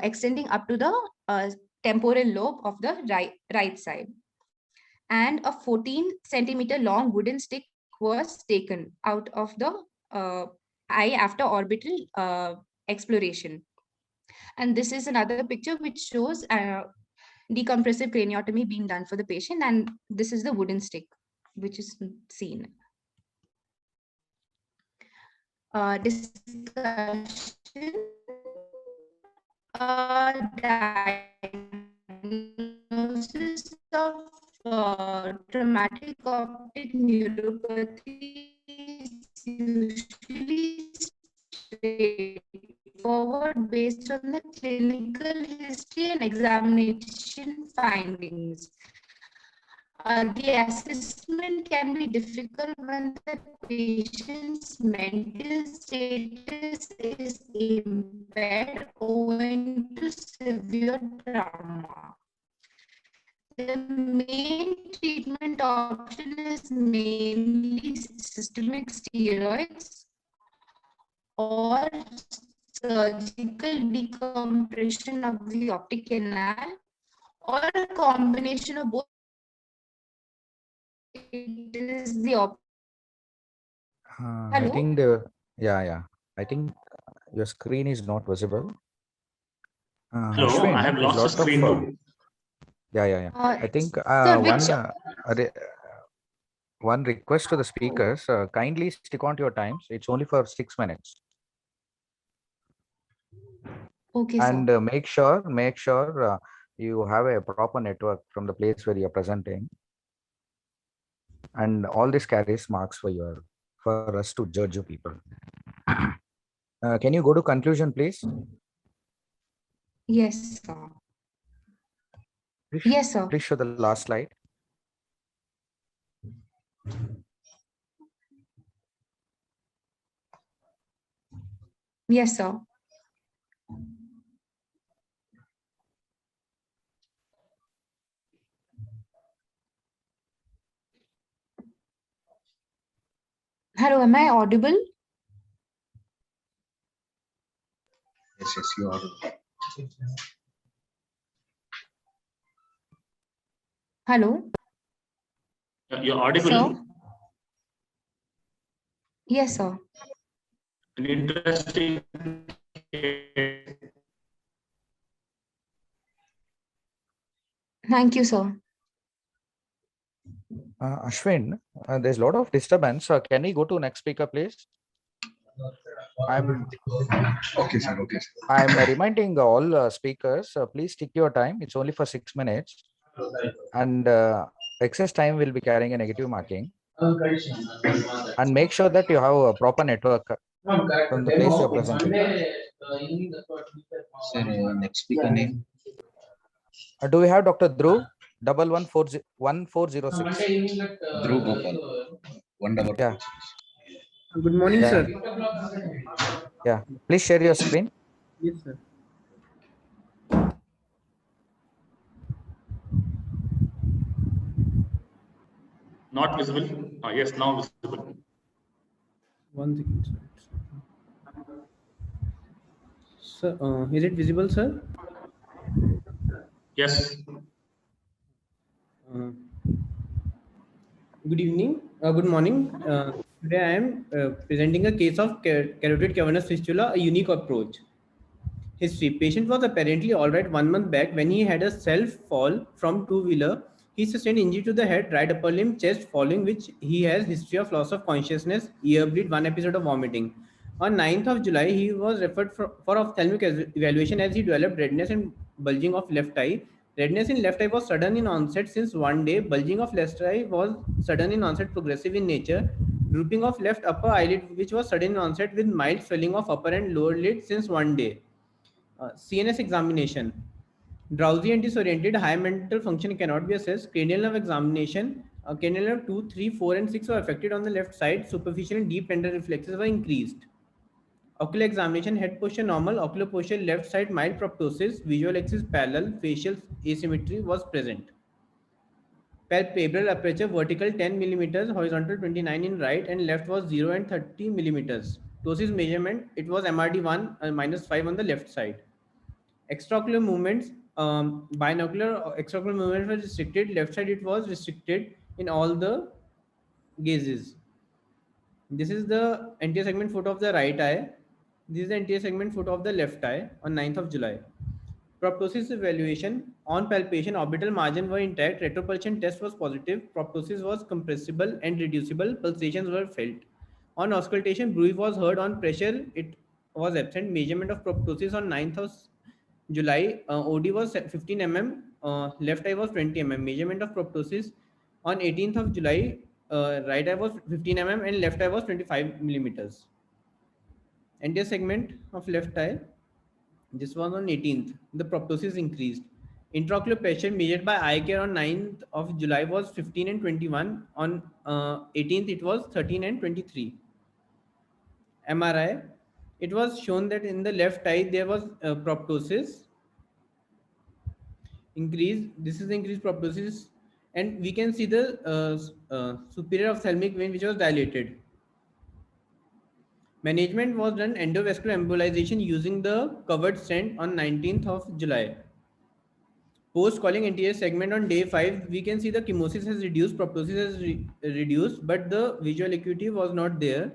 extending up to the temporal lobe of the right side. And a 14 centimeter long wooden stick was taken out of the eye after orbital exploration. And this is another picture which shows decompressive craniotomy being done for the patient, and this is the wooden stick which is seen. Discussion. Diagnosis of traumatic optic neuropathy is usually straightforward based on the clinical history and examination findings. The assessment can be difficult when the patient's mental status is impaired owing to severe trauma. The main treatment option is mainly systemic steroids or surgical decompression of the optic canal, or a combination of both. It is the I think I think your screen is not visible. Hello, Ashwin, I have there's lost the lot screen of, too. I think one request to the speakers, kindly stick on to your times. It's only for 6 minutes. Okay, and sir. make sure you have a proper network from the place where you're presenting, and all this carries marks for us to judge you people. Can you go to conclusion, please? Yes, sir. Yes, sir. Please show the last slide. Yes, sir. Hello, am I audible? Yes, you are. Hello. You're audible. Sir? Yes, sir. An interesting case. Thank you, sir. Ashwin, there's a lot of disturbance. Can we go to next speaker, please? Okay, sir. Okay, sir. I'm reminding all speakers, please stick your time. It's only for 6 minutes. And excess time will be carrying a negative marking. And make sure that you have a proper network from the place you're presenting. Sir, next speaker name. Do we have Dr. Dhruv? 1406. Dhruv Gopal. 1 Yeah. Good morning, Yeah. sir. Yeah. Please share your screen. Yes, sir. Not visible. Yes, now visible. 1 second, sir. Sir, is it visible, sir? Yes. Good evening. Good morning. Today I am presenting a case of carotid cavernous fistula, a unique approach. History. Patient was apparently all right 1 month back when he had a self fall from two-wheeler. He sustained injury to the head, right upper limb, chest, following which he has history of loss of consciousness, ear bleed, 1 episode of vomiting. On 9th of July, he was referred for ophthalmic evaluation as he developed redness and bulging of left eye. Redness in left eye was sudden in onset since 1 day. Bulging of left eye was sudden in onset, progressive in nature. Drooping of left upper eyelid, which was sudden in onset with mild swelling of upper and lower lid since 1 day. CNS examination. Drowsy and disoriented, high mental function cannot be assessed. Cranial nerve examination. Cranial nerve 2, 3, 4, and 6 were affected on the left side. Superficial and deep tender reflexes were increased. Ocular examination, head posture normal, ocular posture left side mild proptosis, visual axis parallel, facial asymmetry was present. Palpebral aperture vertical 10 millimeters, horizontal 29 in right and left was 0 and 30 millimeters. Ptosis measurement, it was MRD1 -5 on the left side. Extraocular movements, binocular extraocular movements were restricted. Left side it was restricted in all the gazes. This is the anterior segment photo of the right eye. This is the anterior segment photo of the left eye on 9th of July. Proptosis evaluation. On palpation, orbital margin were intact. Retropulsion test was positive. Proptosis was compressible and reducible. Pulsations were felt. On auscultation, bruit was heard. On pressure, it was absent. Measurement of proptosis on 9th of July. OD was 15 mm. Left eye was 20 mm. Measurement of proptosis on 18th of July. Right eye was 15 mm and left eye was 25 millimeters. Anterior segment of left eye. This was on 18th. The proptosis increased. Intraocular pressure measured by eye care on 9th of July was 15 and 21. On 18th, it was 13 and 23. MRI. It was shown that in the left eye, there was proptosis increase. This is the increased proptosis. And we can see the superior ophthalmic vein, which was dilated. Management was done endovascular embolization using the covered stent on 19th of July. Post-calling anterior segment on day 5, we can see the chemosis has reduced, proptosis has reduced, but the visual acuity was not there.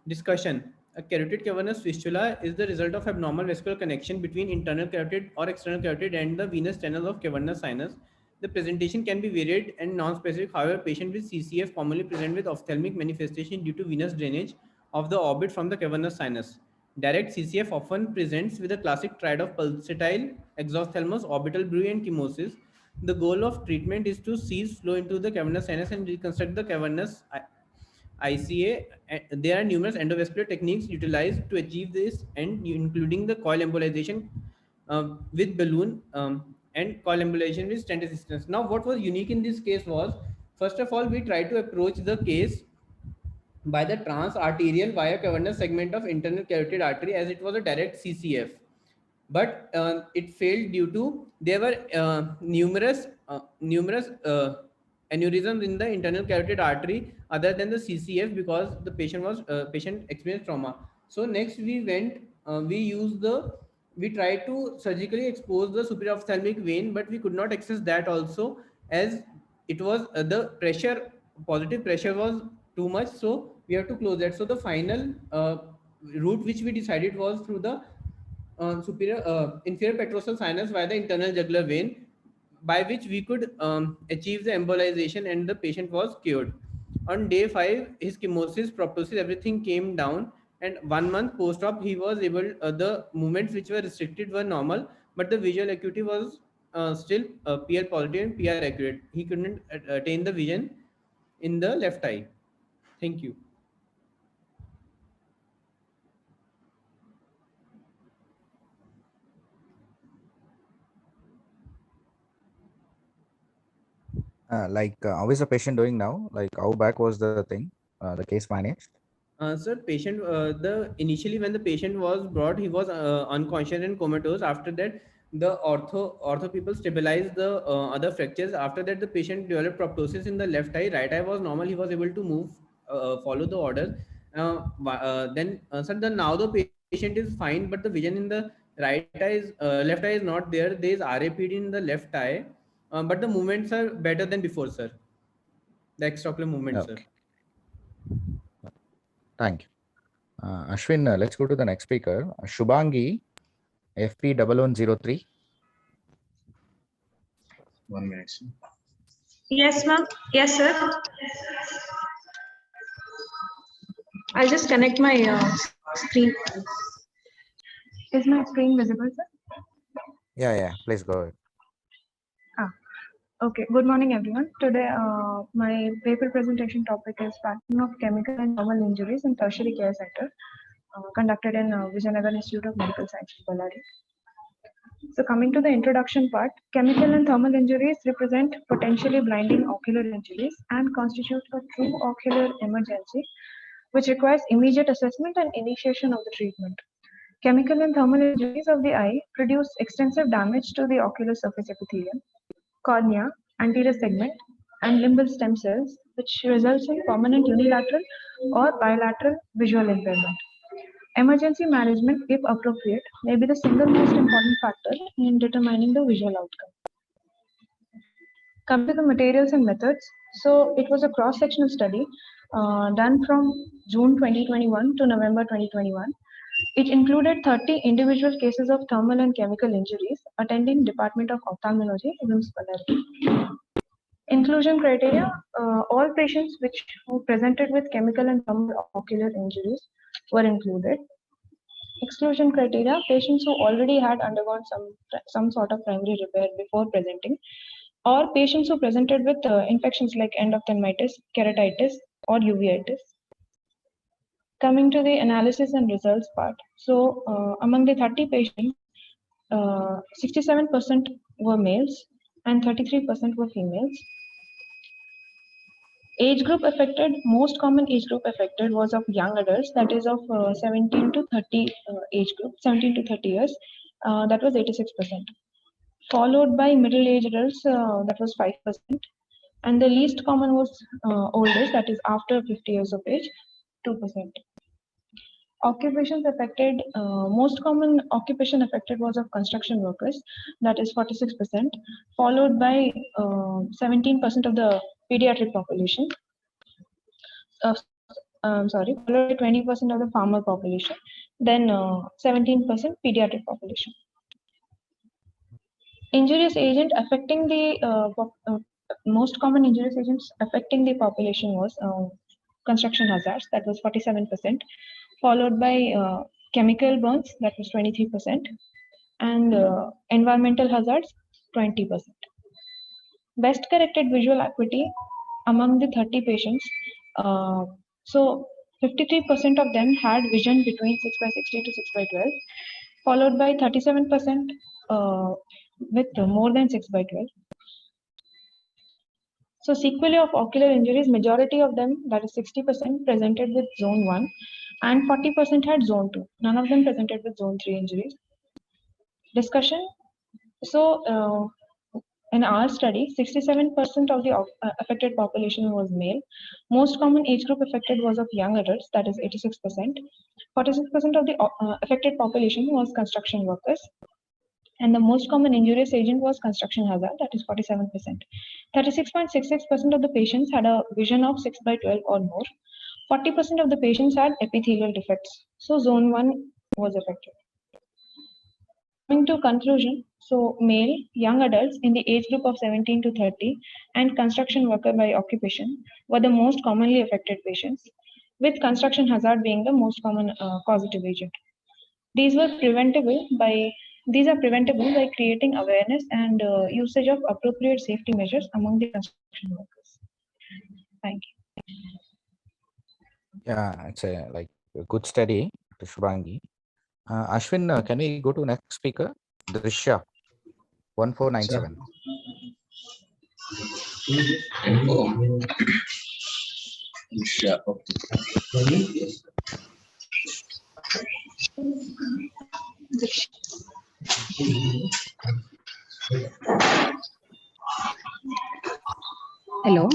Discussion. A carotid cavernous fistula is the result of abnormal vascular connection between internal carotid or external carotid and the venous channel of cavernous sinus. The presentation can be varied and non-specific. However, patients with CCF commonly present with ophthalmic manifestation due to venous drainage of the orbit from the cavernous sinus. Direct CCF often presents with a classic triad of pulsatile, exophthalmos, orbital bruit, and chemosis. The goal of treatment is to cease flow into the cavernous sinus and reconstruct the cavernous ICA. There are numerous endovascular techniques utilized to achieve this, and including the coil embolization with balloon and coil embolization with stent assistance. Now, what was unique in this case was, first of all, we tried to approach the case by the trans-arterial via cavernous segment of internal carotid artery, as it was a direct CCF. But it failed due to there were numerous aneurysms in the internal carotid artery other than the CCF, because the patient experienced trauma. So next we went we tried to surgically expose the superior ophthalmic vein, but we could not access that also, as it was the pressure, positive pressure was too much, so we have to close that. So the final route which we decided was through the inferior petrosal sinus via the internal jugular vein, by which we could achieve the embolization and the patient was cured. On day 5, his chemosis, proptosis, everything came down, and 1 month post-op, he was able, the movements which were restricted were normal, but the visual acuity was still PR positive and PR accurate. He couldn't attain the vision in the left eye. Thank you. How is the patient doing now? Like, how back was the thing, the case managed? Sir, patient, initially when the patient was brought, he was unconscious and comatose. After that, the ortho people stabilized the other fractures. After that, the patient developed proptosis in the left eye. Right eye was normal. He was able to move, follow the orders. Now the patient is fine, but the vision in the left eye is not there. There is RAPD in the left eye, but the movements are better than before, sir. The extraocular movements, Okay. sir. Thank you. Ashwin, let's go to the next speaker. Shubhangi, FP1103. 1 minute. Yes, ma'am. Yes, sir. I'll just connect my screen. Is my screen visible, sir? Yeah, please go ahead. Okay. Good morning, everyone. Today, my paper presentation topic is pattern of chemical and thermal injuries in tertiary care center, conducted in Vijayanagar Institute of Medical Sciences, Ballari. So coming to the introduction part, chemical and thermal injuries represent potentially blinding ocular injuries and constitute a true ocular emergency, which requires immediate assessment and initiation of the treatment. Chemical and thermal injuries of the eye produce extensive damage to the ocular surface epithelium, cornea, anterior segment, and limbal stem cells, which results in permanent unilateral or bilateral visual impairment. Emergency management, if appropriate, may be the single most important factor in determining the visual outcome. Come to the materials and methods. So it was a cross-sectional study done from June 2021 to November 2021. It included 30 individual cases of thermal and chemical injuries attending Department of Ophthalmology, IMS Ballari. Inclusion criteria, all patients who presented with chemical and thermal ocular injuries were included. Exclusion criteria, patients who already had undergone some sort of primary repair before presenting, or patients who presented with infections like endophthalmitis, keratitis, or uveitis. Coming to the analysis and results part. So among the 30 patients, 67% were males and 33% were females. Age group affected, most common age group affected was of young adults, that is of 17 to 30 age group, 17 to 30 years, that was 86%. Followed by middle-aged adults, that was 5%. And the least common was oldest, that is after 50 years of age, 2%. Occupations affected, most common occupation affected was of construction workers, that is 46%, followed by 17% of the pediatric population. Followed by 20% of the farmer population, then 17% pediatric population. Injurious agent affecting the most common injurious agents affecting the population was construction hazards, that was 47%, followed by chemical burns, that was 23%, and environmental hazards, 20%. Best corrected visual acuity among the 30 patients, so 53% of them had vision between 6/60 to 6/12, followed by 37% with more than 6/12. So sequelae of ocular injuries, majority of them, that is 60%, presented with zone 1 and 40% had zone 2. None of them presented with zone 3 injuries. Discussion. So in our study, 67% of the affected population was male. Most common age group affected was of young adults, that is 86%. 46% of the affected population was construction workers. And the most common injurious agent was construction hazard, that is 47%. 36.66% of the patients had a vision of 6/12 or more. 40% of the patients had epithelial defects. So zone 1 was affected. Coming to conclusion, so male, young adults in the age group of 17 to 30 and construction worker by occupation were the most commonly affected patients, with construction hazard being the most common causative agent. These are preventable by creating awareness and usage of appropriate safety measures among the construction workers. Thank you. Yeah, it's a good study to Shubhangi. Ashwin, can we go to next speaker? Drishya, 1497. Drisha, Optic. Hello.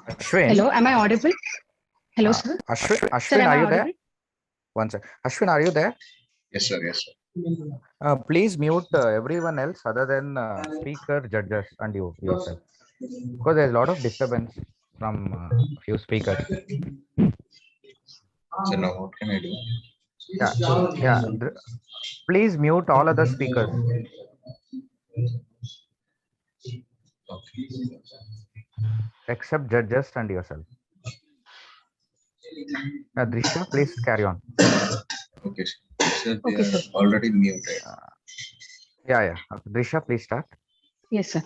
Ashwin. Hello, am I audible? Hello, sir. Ashwin, Sir, am are I you there? audible? One sec. Ashwin, are you there? Yes, sir. Yes, sir. Please mute everyone else other than speaker, judges, and yourself, because there's a lot of disturbance from few speakers. So now what can I do? Yeah. Please mute all other speakers. Okay. Except judges and yourself. Drishya, please carry on. Okay, sir. They Okay, are sir. already muted. Yeah. Okay. Drishya, please start. Yes, sir.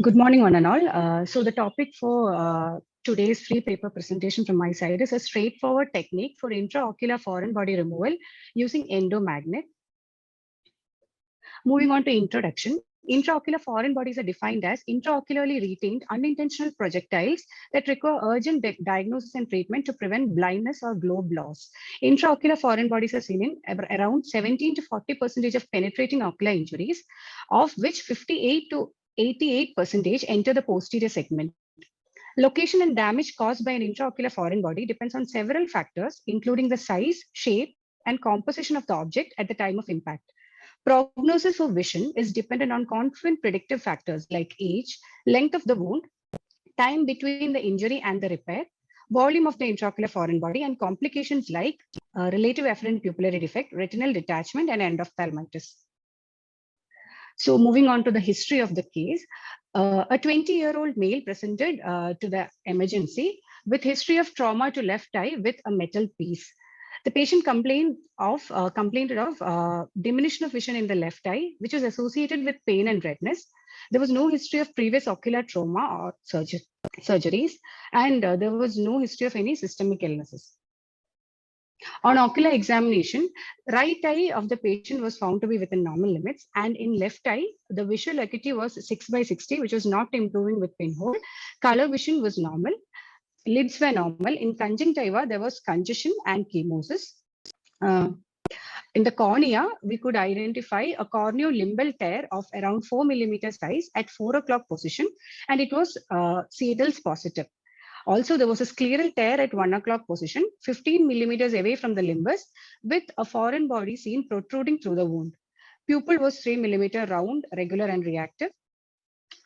Good morning, one and all. So the topic for today's free paper presentation from my side is a straightforward technique for intraocular foreign body removal using endomagnet. Moving on to introduction. Intraocular foreign bodies are defined as intraocularly retained unintentional projectiles that require urgent diagnosis and treatment to prevent blindness or globe loss. Intraocular foreign bodies are seen in around 17 to 40% of penetrating ocular injuries, of which 58 to 88% enter the posterior segment. Location and damage caused by an intraocular foreign body depends on several factors, including the size, shape, and composition of the object at the time of impact. Prognosis for vision is dependent on confluent predictive factors like age, length of the wound, time between the injury and the repair, volume of the intraocular foreign body, and complications like relative afferent pupillary defect, retinal detachment, and endophthalmitis. So moving on to the history of the case, a 20-year-old male presented to the emergency with history of trauma to left eye with a metal piece. The patient complained of diminution of vision in the left eye, which was associated with pain and redness. There was no history of previous ocular trauma or surgeries, and there was no history of any systemic illnesses. On ocular examination, right eye of the patient was found to be within normal limits, and in left eye, the visual acuity was 6/60, which was not improving with pinhole. Color vision was normal. Lids were normal. In conjunctiva, there was congestion and chemosis. In the cornea, we could identify a corneolimbal tear of around 4 mm size at 4 o'clock position, and it was Siedel's positive. Also, there was a scleral tear at 1 o'clock position, 15 mm away from the limbus, with a foreign body seen protruding through the wound. Pupil was 3 mm round, regular and reactive.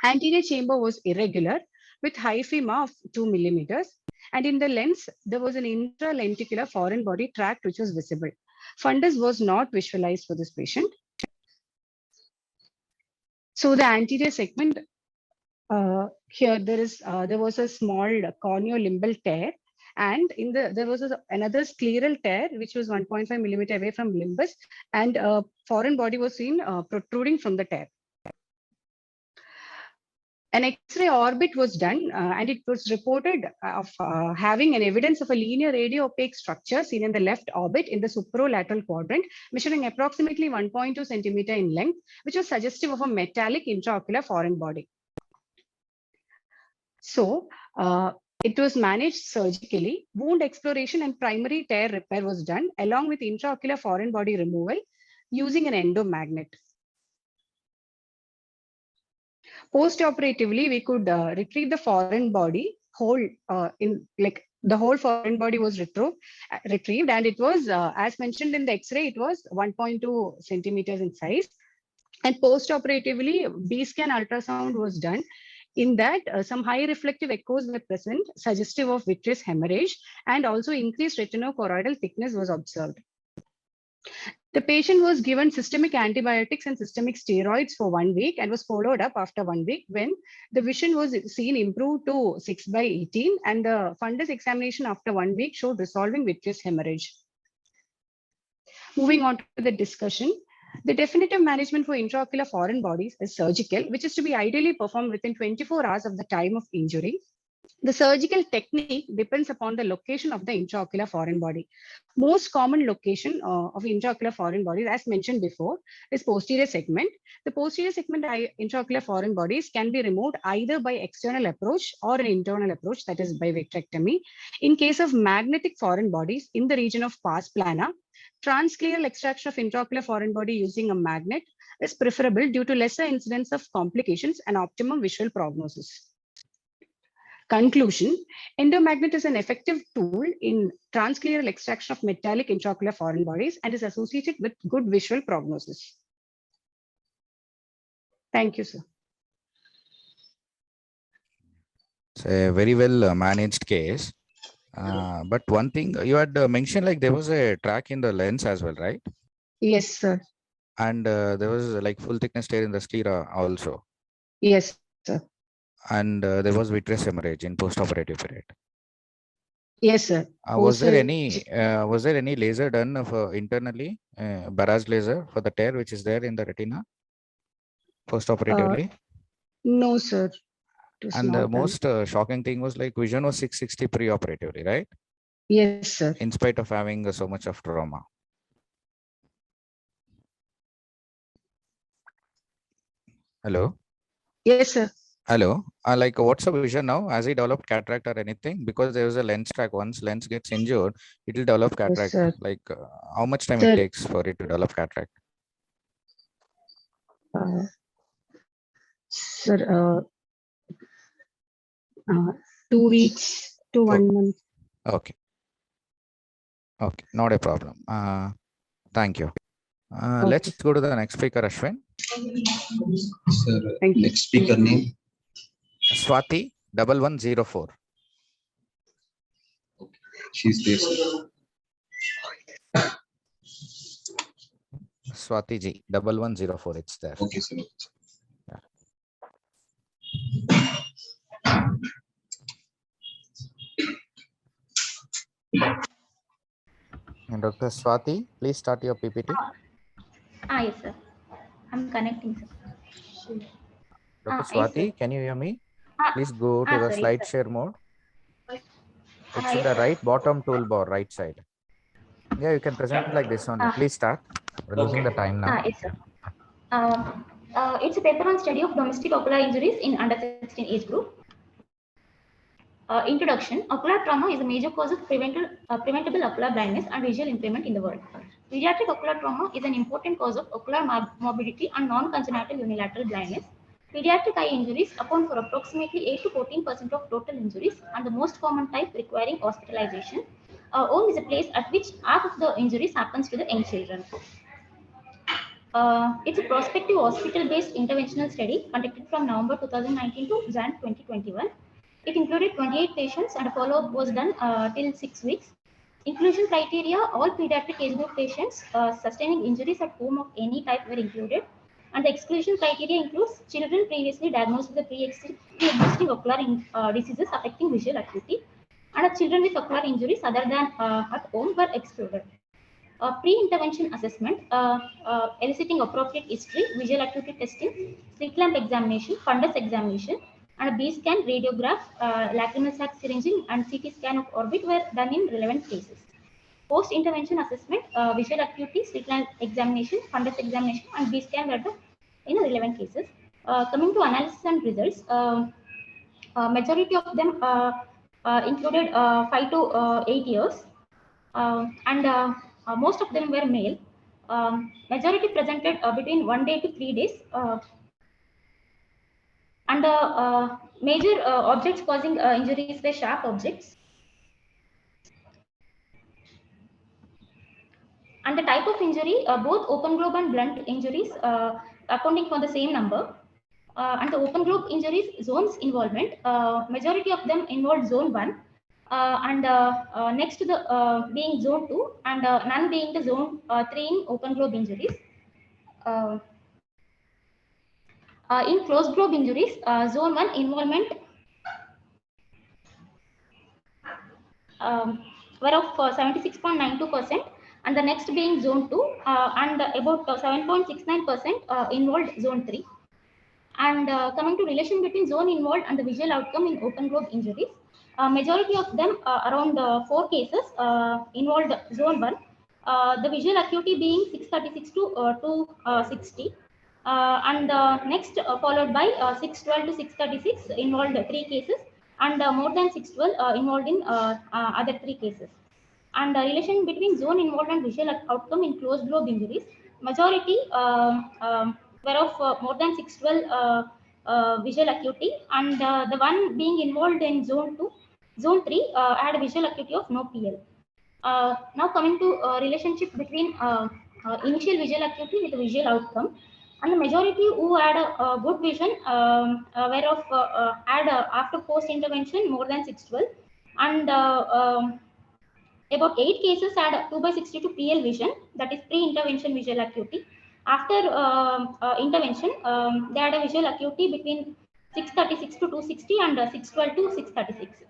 Anterior chamber was irregular, with hyphema of 2 mm. And in the lens, there was an intralenticular foreign body tract which was visible. Fundus was not visualized for this patient. So the anterior segment, here there was a small corneolimbal tear, and there was another scleral tear which was 1.5 mm away from limbus, and a foreign body was seen protruding from the tear. An X-ray orbit was done and it was reported of having an evidence of a linear radio-opaque structure seen in the left orbit in the supralateral quadrant, measuring approximately 1.2 centimeter in length, which was suggestive of a metallic intraocular foreign body. So it was managed surgically. Wound exploration and primary tear repair was done along with intraocular foreign body removal using an endomagnet. Post-operatively, we could retrieve the foreign body whole the whole foreign body was retrieved, and it was, as mentioned in the X-ray, it was 1.2 centimeters in size. And post-operatively, B-scan ultrasound was done. In that, some high reflective echoes were present, suggestive of vitreous hemorrhage, and also increased retinochoroidal thickness was observed. The patient was given systemic antibiotics and systemic steroids for 1 week and was followed up after 1 week, when the vision was seen improved to 6/18, and the fundus examination after 1 week showed resolving vitreous hemorrhage. Moving on to the discussion. The definitive management for intraocular foreign bodies is surgical, which is to be ideally performed within 24 hours of the time of injury. The surgical technique depends upon the location of the intraocular foreign body. Most common location of intraocular foreign bodies, as mentioned before, is posterior segment. The posterior segment intraocular foreign bodies can be removed either by external approach or an internal approach, that is by vitrectomy. In case of magnetic foreign bodies in the region of pars plana, transcleral extraction of intraocular foreign body using a magnet is preferable due to lesser incidence of complications and optimum visual prognosis. Conclusion: endomagnet is an effective tool in transcleral extraction of metallic intraocular foreign bodies and is associated with good visual prognosis. Thank you, sir. It's a very well managed case. But one thing you had mentioned, like there was a track in the lens as well, right? Yes, sir. And there was like full thickness tear in the sclera also. Yes, sir. And there was vitreous hemorrhage in post-operative period. Yes, sir. Was there any laser done for internally, barrage laser for the tear which is there in the retina post-operatively? No, sir. And the most shocking thing was like vision was 660 pre-operatively, right? Yes, sir. In spite of having so much of trauma. Hello? Yes, sir. Hello. Like what's the vision now? Has he developed cataract or anything? Because there was a lens track. Once lens gets injured, it will develop cataract. Yes, like how much time it takes for it to develop cataract? Sir, 2 weeks to 1 month. Okay. Okay, not a problem. Thank you. Okay. Let's go to the next speaker, Ashwin. Sir, next speaker name? Swati 1104. Okay. She's there, sir. Swati ji 1104. It's there. Okay, sir. And Dr. Swati, please start your PPT. Yes, sir. I'm connecting, sir. Dr. Swati, yes, can you hear me? Please go to the sorry, slide sir. share mode. It's in yes, the sir. right bottom toolbar, right side. Yeah, you can present it like this only. Please start. We're losing the time now. Yes, sir. It's a paper on study of domestic ocular injuries in under 16 age group. Introduction. Ocular trauma is a major cause of preventable ocular blindness and visual impairment in the world. Pediatric ocular trauma is an important cause of ocular morbidity and non-congenital unilateral blindness. Pediatric eye injuries account for approximately 8 to 14% of total injuries, and the most common type requiring hospitalization. Home is a place at which half of the injuries happens to the young children. It's a prospective hospital-based interventional study conducted from November 2019 to Jan 2021. It included 28 patients and a follow-up was done till 6 weeks. Inclusion criteria: all pediatric age group patients sustaining injuries at home of any type were included. And the exclusion criteria includes children previously diagnosed with the pre-existing ocular diseases affecting visual acuity, and children with ocular injuries other than at home were excluded. Pre-intervention assessment, eliciting appropriate history, visual acuity testing, slit lamp examination, fundus examination, and a B scan, radiograph, lacrimal sac syringing, and CT scan of orbit were done in relevant cases. Post-intervention assessment, visual acuity, Cns examination, fundus examination, and B scan were done in relevant cases. Coming to analysis and results, majority of them included 5 to 8 years, and most of them were male. Majority presented between 1 day to 3 days, and the major objects causing injuries were sharp objects. And the type of injury, both open globe and blunt injuries, accounting for the same number. And the open globe injuries zones involvement, majority of them involved zone 1, and next to the being zone 2, and none being the zone 3 in open globe injuries. In closed globe injuries, zone 1 involvement were of 76.92%, and the next being zone 2, and about 7.69% involved zone 3. And coming to relation between zone involved and the visual outcome in open globe injuries, majority of them, around 4 cases, involved zone 1, the visual acuity being 636 to 260, and next followed by 612 to 636 involved 3 cases, and more than 612 involved in other 3 cases. And the relation between zone involved and visual outcome in closed globe injuries, majority were of more than 612 visual acuity, and the one being involved in zone 2, zone 3 had a visual acuity of no PL. Now coming to relationship between initial visual acuity with the visual outcome, and the majority who had a good vision were of had after post intervention more than 612, and about 8 cases had 2/62 PL vision, that is pre-intervention visual acuity. After intervention, they had a visual acuity between 636 to 260 and 612 to 636.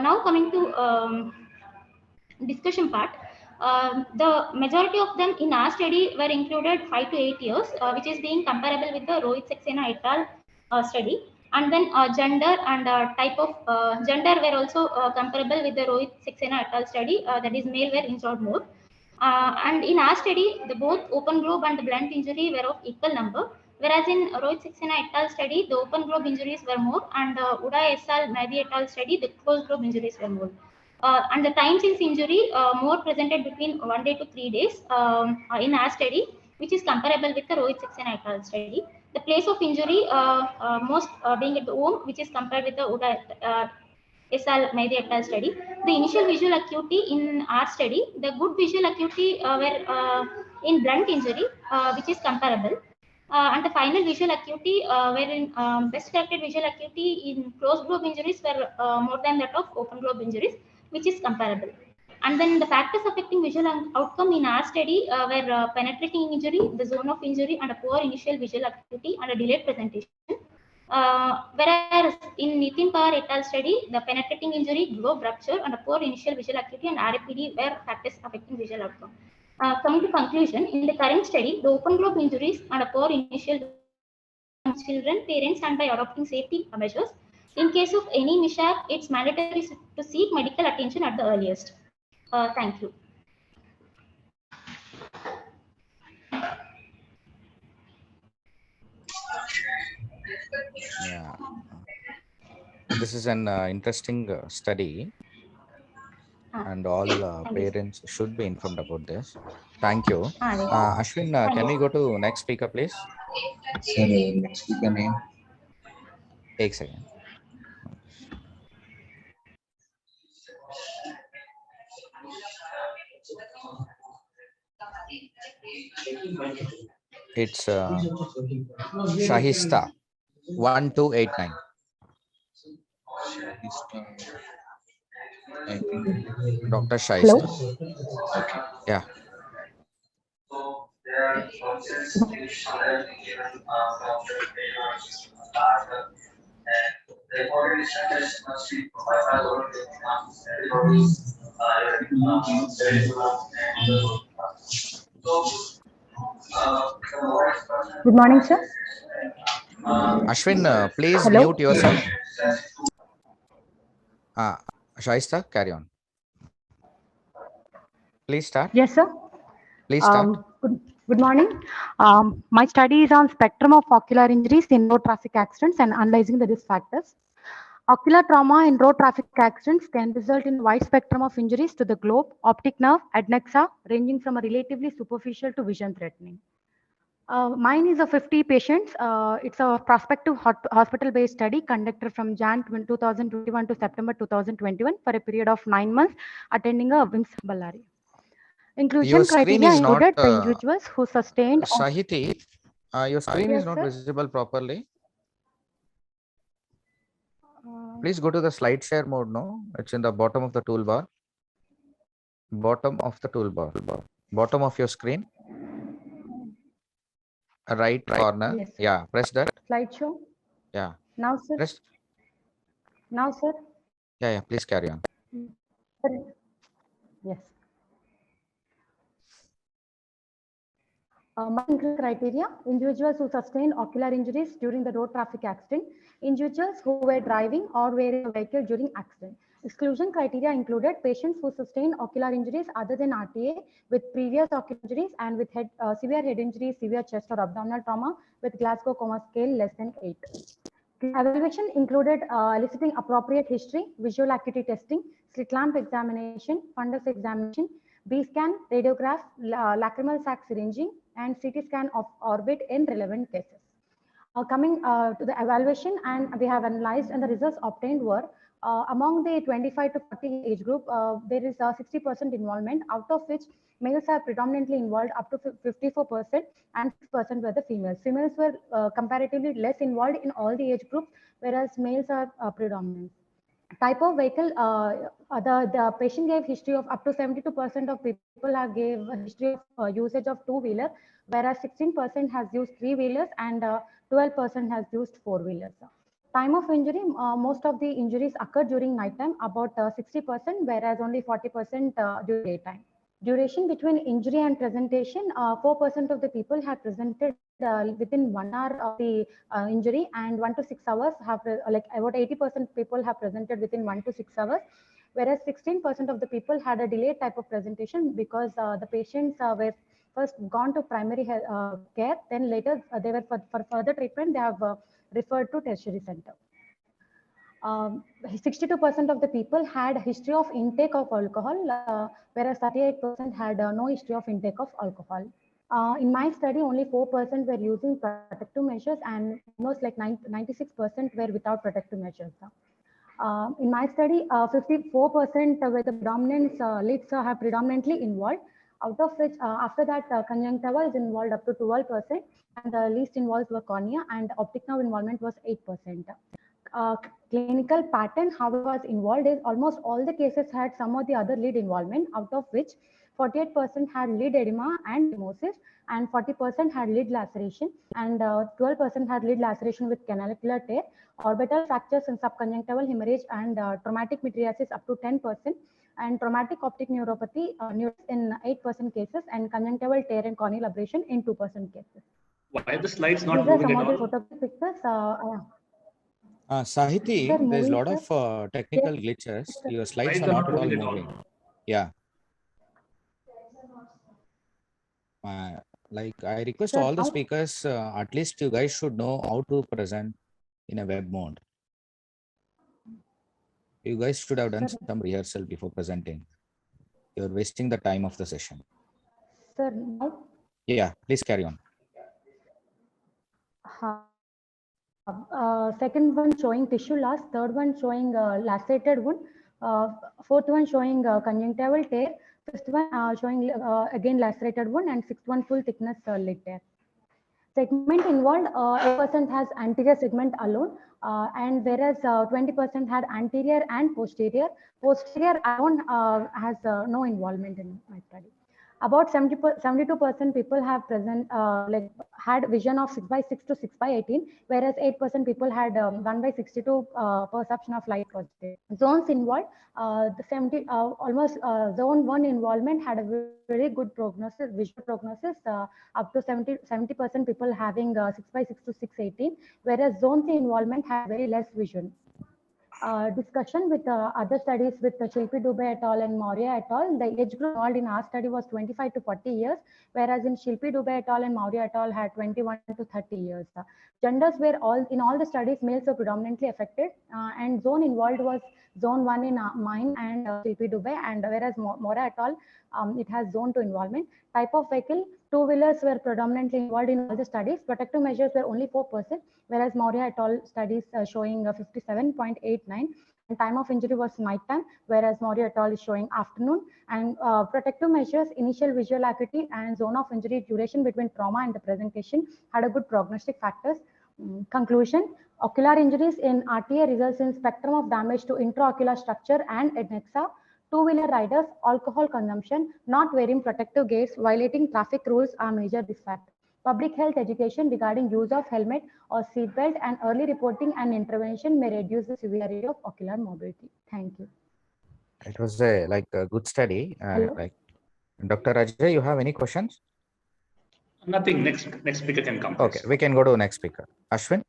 Now coming to discussion part, the majority of them in our study were included 5 to 8 years, which is being comparable with the Rohit Saxena et al. Study. And then gender and type of gender were also comparable with the Rohit Saxena et al. Study, that is male were injured more. And in our study, the both open globe and the blunt injury were of equal number, whereas in Rohit Saxena et al. Study, the open globe injuries were more, and Uda et al. Mehdi et al. Study, the closed globe injuries were more. And the time since injury more presented between 1 day to 3 days in our study, which is comparable with the Rohit Saxena et al. Study. The place of injury most being at the home, which is compared with the Uda et al. Mehdi et al. Study. The initial visual acuity in our study, the good visual acuity were in blunt injury, which is comparable. And the final visual acuity wherein best corrected visual acuity in closed globe injuries were more than that of open globe injuries, which is comparable. And then the factors affecting visual outcome in our study were penetrating injury, the zone of injury, and a poor initial visual acuity and a delayed presentation. Whereas in Nitin Pawar et al. Study, the penetrating injury, globe rupture, and a poor initial visual acuity and RAPD were factors affecting visual outcome. Coming to conclusion, in the current study, the open globe injuries and a poor initial children, parents, and by adopting safety measures. In case of any mishap, it's mandatory to seek medical attention at the earliest. Thank you. Yeah, this is an interesting study, and all parents should be informed about this. Thank you. Ashwin, can we go to next speaker, please? Sir, next speaker name. Take a second. It's Shahista 1289. Dr. Shahista. Okay. Yeah. Good morning, sir. Ashwin, please Hello? mute yourself. Shaista, carry on. Please start. Yes, sir. Please start. Good morning. My study is on spectrum of ocular injuries in road traffic accidents and analyzing the risk factors. Ocular trauma in road traffic accidents can result in a wide spectrum of injuries to the globe, optic nerve, adnexa, ranging from a relatively superficial to vision threatening. Mine is a 50 patients. It's a prospective hospital-based study conducted from Jan 2021 to September 2021 for a period of 9 months, attending a WIMS Ballari. Inclusion Your screen criteria is not, included the individuals who sustained. Sahiti, your screen Yes, is not sir. visible properly. Please go to the slide share mode now. It's in the bottom of the toolbar. Bottom of the toolbar. Bottom of your screen. Right corner. Yes. Yeah, press that. Slideshow. Yeah. Now, sir. Press. Now, sir. Yeah, please carry on. Yes. My inclusion criteria: individuals who sustained ocular injuries during the road traffic accident, individuals who were driving or were in a vehicle during accident. Exclusion criteria included patients who sustained ocular injuries other than RTA with previous ocular injuries and with severe head injury, severe chest or abdominal trauma with Glasgow Coma scale less than 8. Evaluation included eliciting appropriate history, visual acuity testing, slit lamp examination, fundus examination, B-scan, radiograph, lacrimal sac syringing, and CT scan of orbit in relevant cases. Coming to the evaluation, and we have analyzed, and the results obtained were among the 25 to 40 age group, there is a 60% involvement, out of which males are predominantly involved up to 54%, and 6% were the females. Females were comparatively less involved in all the age groups, whereas males are predominant. Type of vehicle, the patient gave history of up to 72% of people have gave a history of usage of two-wheeler, whereas 16% has used three-wheelers and 12% has used four-wheelers. Time of injury, most of the injuries occur during nighttime, about 60%, whereas only 40% during daytime. Duration between injury and presentation, 4% of the people have presented within 1 hour of the injury, and 1 to 6 hours have like about 80% people have presented within 1 to 6 hours, whereas 16% of the people had a delayed type of presentation because the patients were first gone to primary care, then later they were for further treatment they have referred to tertiary center. 62% of the people had a history of intake of alcohol, whereas 38% had no history of intake of alcohol. In my study, only 4% were using protective measures, and almost like 96% were without protective measures. In my study, 54% were the predominance lids have predominantly involved, out of which after that conjunctiva is involved up to 12%, and the least involved were cornea, and optic nerve involvement was 8%. Clinical pattern, how it was involved, is almost all the cases had some or the other lid involvement, out of which 48% had lid edema and edemosis, and 40% had lid laceration, and 12% had lid laceration with canalicular tear, orbital fractures and subconjunctival hemorrhage, and traumatic mydriasis up to 10%, and traumatic optic neuropathy in 8% cases, and conjunctival tear and corneal abrasion in 2% cases. Why are the slides not These are moving some at of the all? photo pictures. Sahiti, Sir, there's a moving, lot sir. of technical Yes. glitches. Your slides Slides are are not not at all moving at all. moving. Yeah. Like I request Sir, all the now? speakers, at least you guys should know how to present in a web mode. You guys should have done Sir. some rehearsal before presenting. You're wasting the time of the session. Sir, now? Yeah, please carry on. Second one showing tissue loss, third one showing lacerated wound, fourth one showing conjunctival tear, fifth one showing again lacerated wound, and sixth one full thickness lid tear. Segment involved, 8% has anterior segment alone, and whereas 20% had anterior and posterior. Posterior alone has no involvement in my study. About 72% people have had vision of 6/6 to 6/18, whereas 8% people had 1/62 perception of light projected. Zones involved, zone 1 involvement had a very good prognosis, visual prognosis, up to 70% people having 6/6 to 6/18, whereas zone 3 involvement had very less vision. Discussion with other studies with Shilpi Dubey et al. And Maurya et al. The age group involved in our study was 25 to 40 years, whereas in Shilpi Dubey et al. And Maurya et al. had 21 to 30 years. Genders were in all the studies, males were predominantly affected, and zone involved was zone 1 in mine and Shilpi Dubey, and whereas Maurya et al. It has zone 2 involvement. Type of vehicle, two-wheelers were predominantly involved in all the studies. Protective measures were only 4%, whereas Maurya et al. Studies showing 57.89. And time of injury was night time, whereas Maurya et al. Is showing afternoon. And protective measures, initial visual acuity and zone of injury duration between trauma and the presentation had a good prognostic factors. Conclusion, ocular injuries in RTA results in spectrum of damage to intraocular structure and adnexa. Two-wheeler riders, alcohol consumption, not wearing protective gears, violating traffic rules are major risk factors. Public health education regarding use of helmet or seatbelt and early reporting and intervention may reduce the severity of ocular mobility. Thank you. It was a good study. Dr. Ajay, you have any questions? Nothing. Next speaker can come. Okay, we can go to next speaker. Ashwin.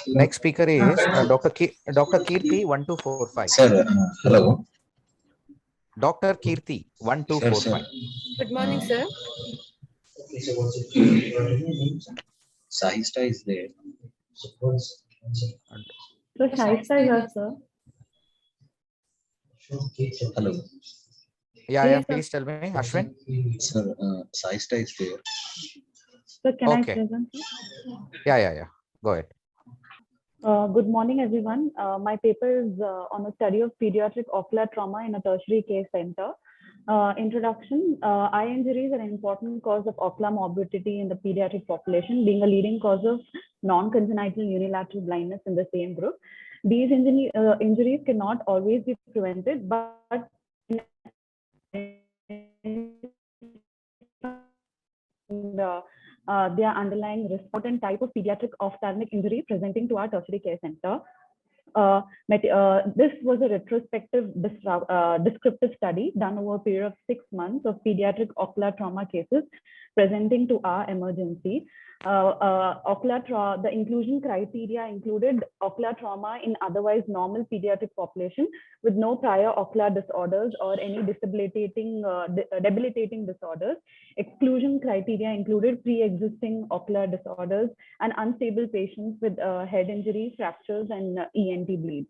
Next speaker is Dr. Kirti 1245. Sir, hello. Dr. Kirti 1245. Good morning, sir. Sahista is there. So Shaista is here, sir. Hello. Yeah, please tell me, Ashwin. Sir, Sahista is there. So can I Okay. present? Yeah. Go ahead. Good morning, everyone. My paper is on a study of pediatric ocular trauma in a tertiary care center. Introduction, eye injuries are an important cause of ocular morbidity in the pediatric population, being a leading cause of non-congenital unilateral blindness in the same group. These injuries cannot always be prevented, but their underlying risk. Important type of pediatric ophthalmic injury presenting to our tertiary care center. This was a retrospective descriptive study done over a period of 6 months of pediatric ocular trauma cases presenting to our emergency. The inclusion criteria included ocular trauma in otherwise normal pediatric population with no prior ocular disorders or any debilitating disorders. Exclusion criteria included pre-existing ocular disorders and unstable patients with head injury, fractures, and ENT bleed.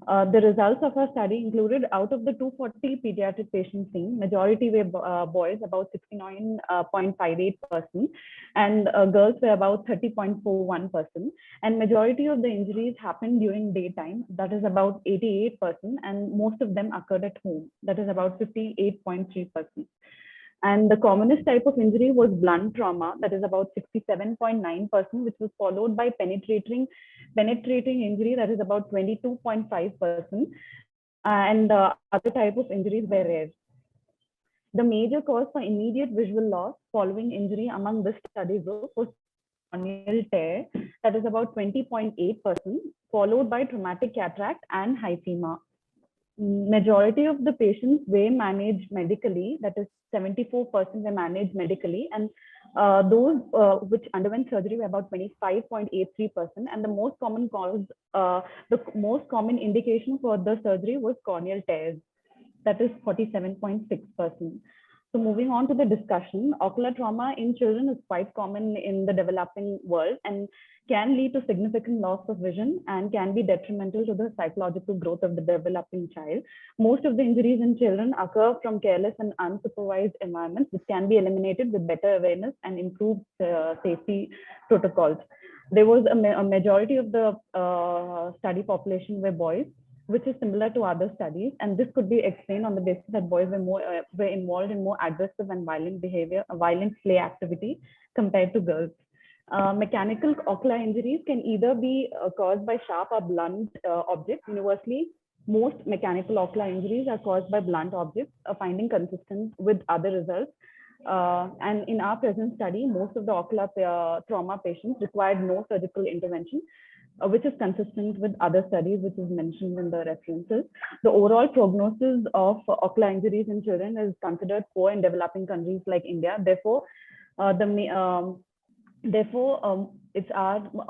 The results of our study included, out of the 240 pediatric patients seen, majority were boys, about 69.58%, and girls were about 30.41%. And majority of the injuries happened during daytime, that is about 88%, and most of them occurred at home, that is about 58.3%. And the commonest type of injury was blunt trauma, that is about 67.9%, which was followed by penetrating injury, that is about 22.5%. And other type of injuries were rare. The major cause for immediate visual loss following injury among this study group was corneal tear, that is about 20.8%, followed by traumatic cataract and hyphema. Majority of the patients were managed medically, that is 74% were managed medically, and those which underwent surgery were about 25.83%. And the most common cause, the most common indication for the surgery was corneal tears, that is 47.6%. So moving on to the discussion, ocular trauma in children is quite common in the developing world and can lead to significant loss of vision and can be detrimental to the psychological growth of the developing child. Most of the injuries in children occur from careless and unsupervised environments, which can be eliminated with better awareness and improved safety protocols. There was a majority of the study population were boys, which is similar to other studies, and this could be explained on the basis that boys were involved in more aggressive and violent behavior, violent play activity compared to girls. Mechanical ocular injuries can either be caused by sharp or blunt objects. Universally, Most mechanical ocular injuries are caused by blunt objects, a finding consistent with other results. And in our present study, most of the ocular trauma patients required no surgical intervention, which is consistent with other studies, which is mentioned in the references. The overall prognosis of ocular injuries in children is considered poor in developing countries like India. Therefore, it's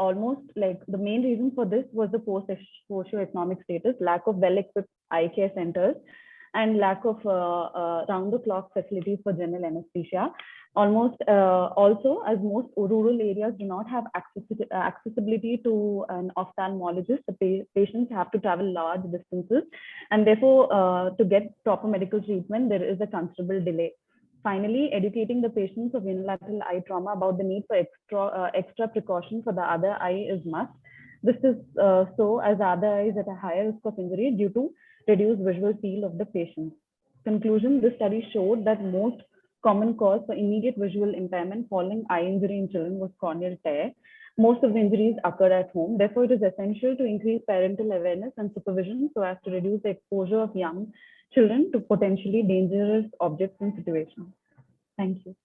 almost like the main reason for this was the poor socioeconomic status, lack of well-equipped eye care centers, and lack of round-the-clock facilities for general anesthesia. Also, as most rural areas do not have accessibility to an ophthalmologist, the patients have to travel large distances, and therefore, to get proper medical treatment, there is a considerable delay. Finally, educating the patients of unilateral eye trauma about the need for extra precaution for the other eye is must. This is so as the other eye is at a higher risk of injury due to reduced visual field of the patient. Conclusion, this study showed that most common cause for immediate visual impairment following eye injury in children was corneal tear. Most of the injuries occurred at home. Therefore, it is essential to increase parental awareness and supervision so as to reduce the exposure of young children to potentially dangerous objects and situations. Thank you.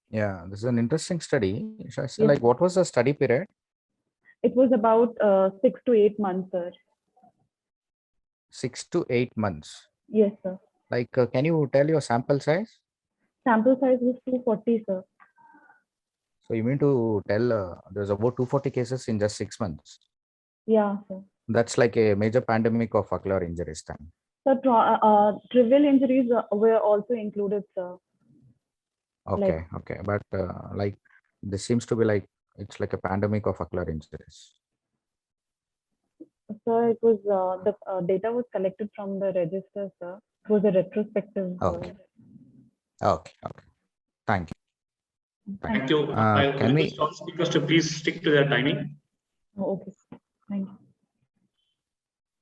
Yeah, this is an interesting study. So, Yes. like, what was the study period? It was about 6 to 8 months, sir. 6 to 8 months. Yes, sir. Like, can you tell your sample size? Sample size was 240, sir. So you mean to tell there's about 240 cases in just 6 months? Yeah, sir. That's like a major pandemic of ocular injuries then. So trivial injuries were also included, sir. Okay, okay. But like this seems to be like, it's like a pandemic of ocular injuries. So it was the data was collected from the register, sir. It was a retrospective. Okay. Okay. Okay. Thank you. Thank you. Can we? All speakers to please stick to their timing. Okay. Thank you.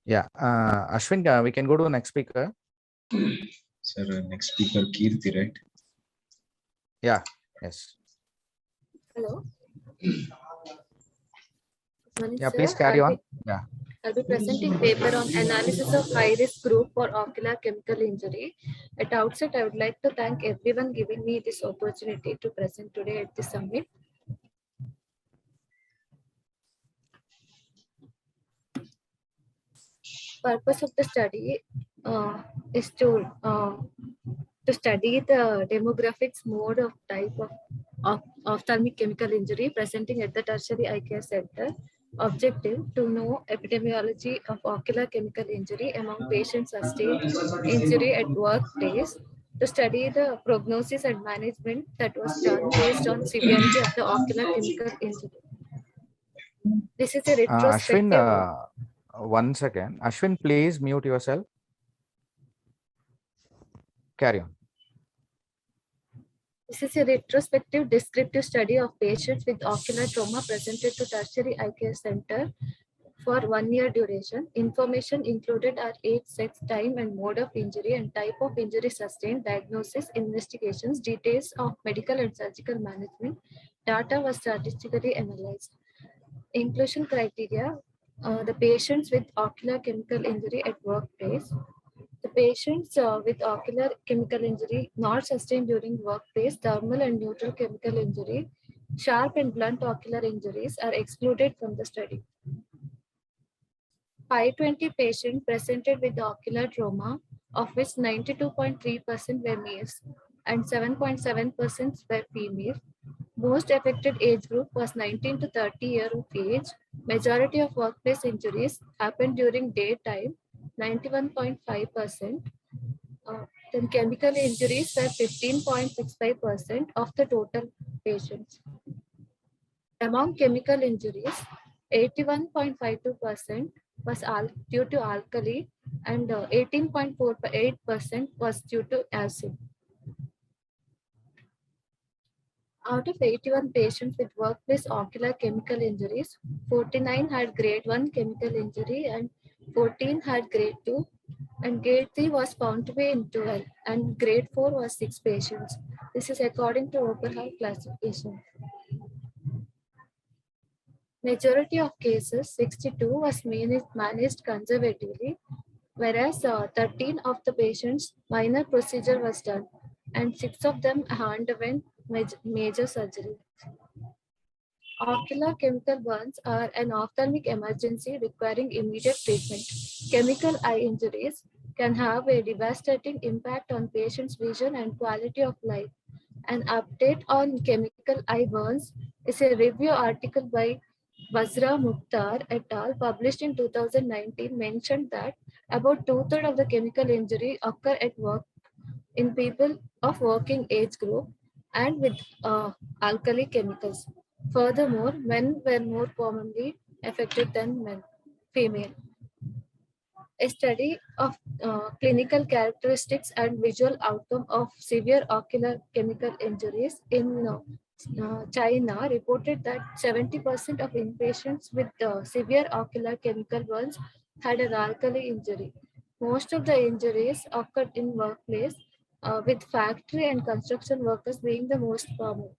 Yeah. Ashwin, we can go to the next speaker. Sir, next speaker, Kirti, right? Yeah. Yes. Hello. Yeah, please carry on. Yeah. I'll be presenting paper on analysis of high-risk group for ocular chemical injury. At outset, I would like to thank everyone giving me this opportunity to present today at the summit. Purpose of the study is to study the demographics, mode of type of ophthalmic chemical injury presenting at the tertiary eye care center. Objective to know epidemiology of ocular chemical injury among patients sustained injury at workplace, to study the prognosis and management that was done based on severity of the ocular chemical injury. This is a retrospective. Ashwin, 1 second. Ashwin, please mute yourself. Carry on. This is a retrospective descriptive study of patients with ocular trauma presented to tertiary eye care center for 1 year duration. Information included are age, sex, time, and mode of injury and type of injury sustained, diagnosis, investigations, details of medical and surgical management. Data was statistically analyzed. Inclusion criteria, the patients with ocular chemical injury at workplace. The patients with ocular chemical injury not sustained during workplace, thermal and neutral chemical injury, sharp and blunt ocular injuries are excluded from the study. 520 patients presented with ocular trauma, of which 92.3% were males and 7.7% were female. Most affected age group was 19 to 30 years of age. Majority of workplace injuries happened during daytime, 91.5%. Then chemical injuries were 15.65% of the total patients. Among chemical injuries, 81.52% was due to alkali and 18.48% was due to acid. Out of 81 patients with workplace ocular chemical injuries, 49 had grade 1 chemical injury and 14 had grade 2, and grade 3 was found to be in 12, and grade 4 was 6 patients. This is according to Oberheim classification. Majority of cases, 62, was managed conservatively, whereas 13 of the patients, minor procedure was done, and 6 of them underwent major surgery. Ocular chemical burns are an ophthalmic emergency requiring immediate treatment. Chemical eye injuries can have a devastating impact on patients' vision and quality of life. An update on chemical eye burns is a review article by Basra Mukhtar et al. Published in 2019 mentioned that about 2/3 of the chemical injury occur at work in people of working age group and with alkali chemicals. Furthermore, men were more commonly affected than female. A study of clinical characteristics and visual outcome of severe ocular chemical injuries in China reported that 70% of inpatients with severe ocular chemical burns had an alkali injury. Most of the injuries occurred in workplace, with factory and construction workers being the most common.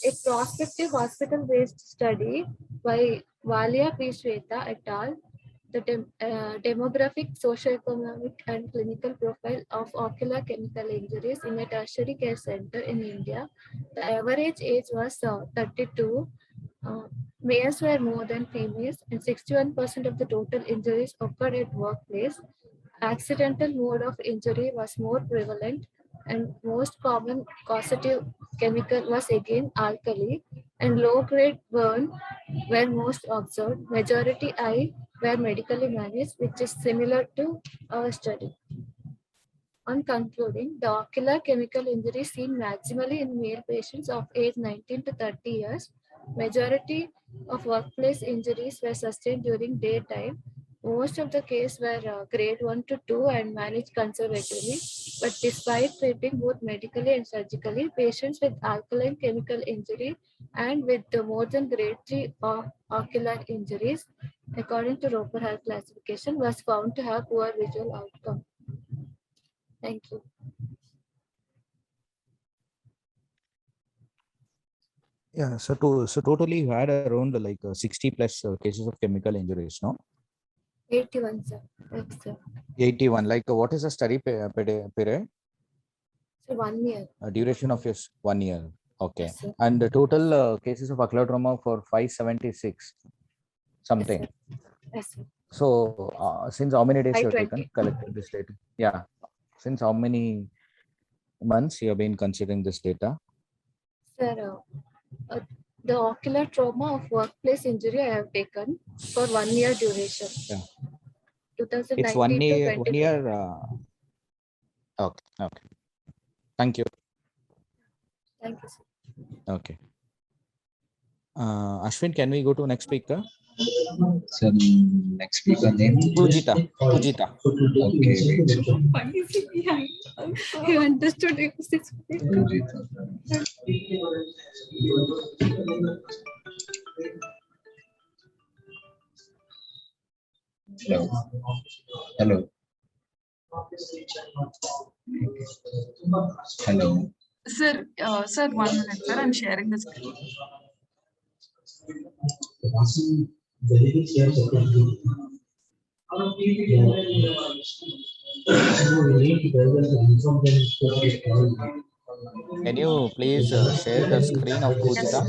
A prospective hospital-based study by Valia P. Shweta et al. The demographic, socioeconomic, and clinical profile of ocular chemical injuries in a tertiary care center in India. The average age was 32. Males were more than females, and 61% of the total injuries occurred at workplace. Accidental mode of injury was more prevalent, and most common causative chemical was again alkali, and low-grade burn were most observed. Majority eye were medically managed, which is similar to our study. On concluding, the ocular chemical injury seen maximally in male patients of age 19 to 30 years. Majority of workplace injuries were sustained during daytime. Most of the cases were grade 1 to 2 and managed conservatively. But despite treating both medically and surgically, patients with alkaline chemical injury and with more than grade 3 ocular injuries, according to Roper Health classification, was found to have poor visual outcome. Thank you. Yeah, so totally you had around like 60 plus cases of chemical injuries, no? 81, sir. Yes, sir. 81. Like what is the study period? So 1 year. Duration of your 1 year. Okay. Yes, sir. And the total cases of ocular trauma for 576 something. Yes, sir. Yes, sir. So since how many days you have 520. taken collecting this data? Yeah. Since how many months you have been considering this data? Sir, the ocular trauma of workplace injury I have taken for 1 year duration. Yeah. 2019 It's 1 year. to 1 year. Okay. Okay. Thank you. Thank you, sir. Okay. Ashwin, can we go to next speaker? So next speaker name? Pujita. Pujita. Okay, wait. You understood it. Hello. Hello. Hello. Sir, 1 minute, sir. I'm sharing the screen. Can you please share the screen of Pujita?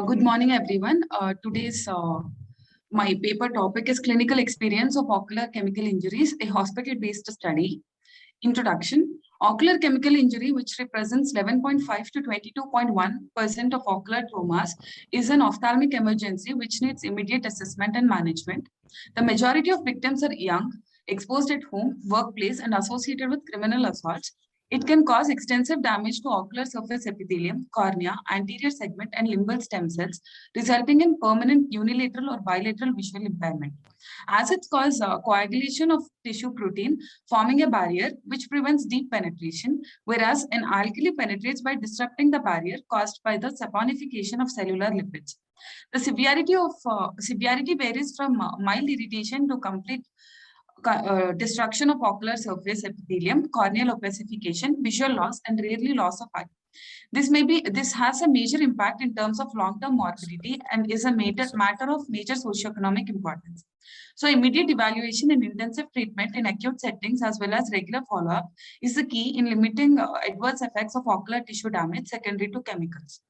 Good morning, everyone. Today's my paper topic is clinical experience of ocular chemical injuries, a hospital-based study. Introduction. Ocular chemical injury, which represents 11.5 to 22.1% of ocular traumas, is an ophthalmic emergency which needs immediate assessment and management. The majority of victims are young, exposed at home, workplace, and associated with criminal assaults. It can cause extensive damage to ocular surface epithelium, cornea, anterior segment, and limbal stem cells, resulting in permanent unilateral or bilateral visual impairment. Acids cause coagulation of tissue protein, forming a barrier which prevents deep penetration, whereas an alkali penetrates by disrupting the barrier caused by the saponification of cellular lipids. The severity varies from mild irritation to complete destruction of ocular surface epithelium, corneal opacification, visual loss, and rarely loss of eye. This has a major impact in terms of long-term morbidity and is a matter of major socioeconomic importance. So immediate evaluation and intensive treatment in acute settings as well as regular follow-up is the key in limiting adverse effects of ocular tissue damage secondary to chemicals.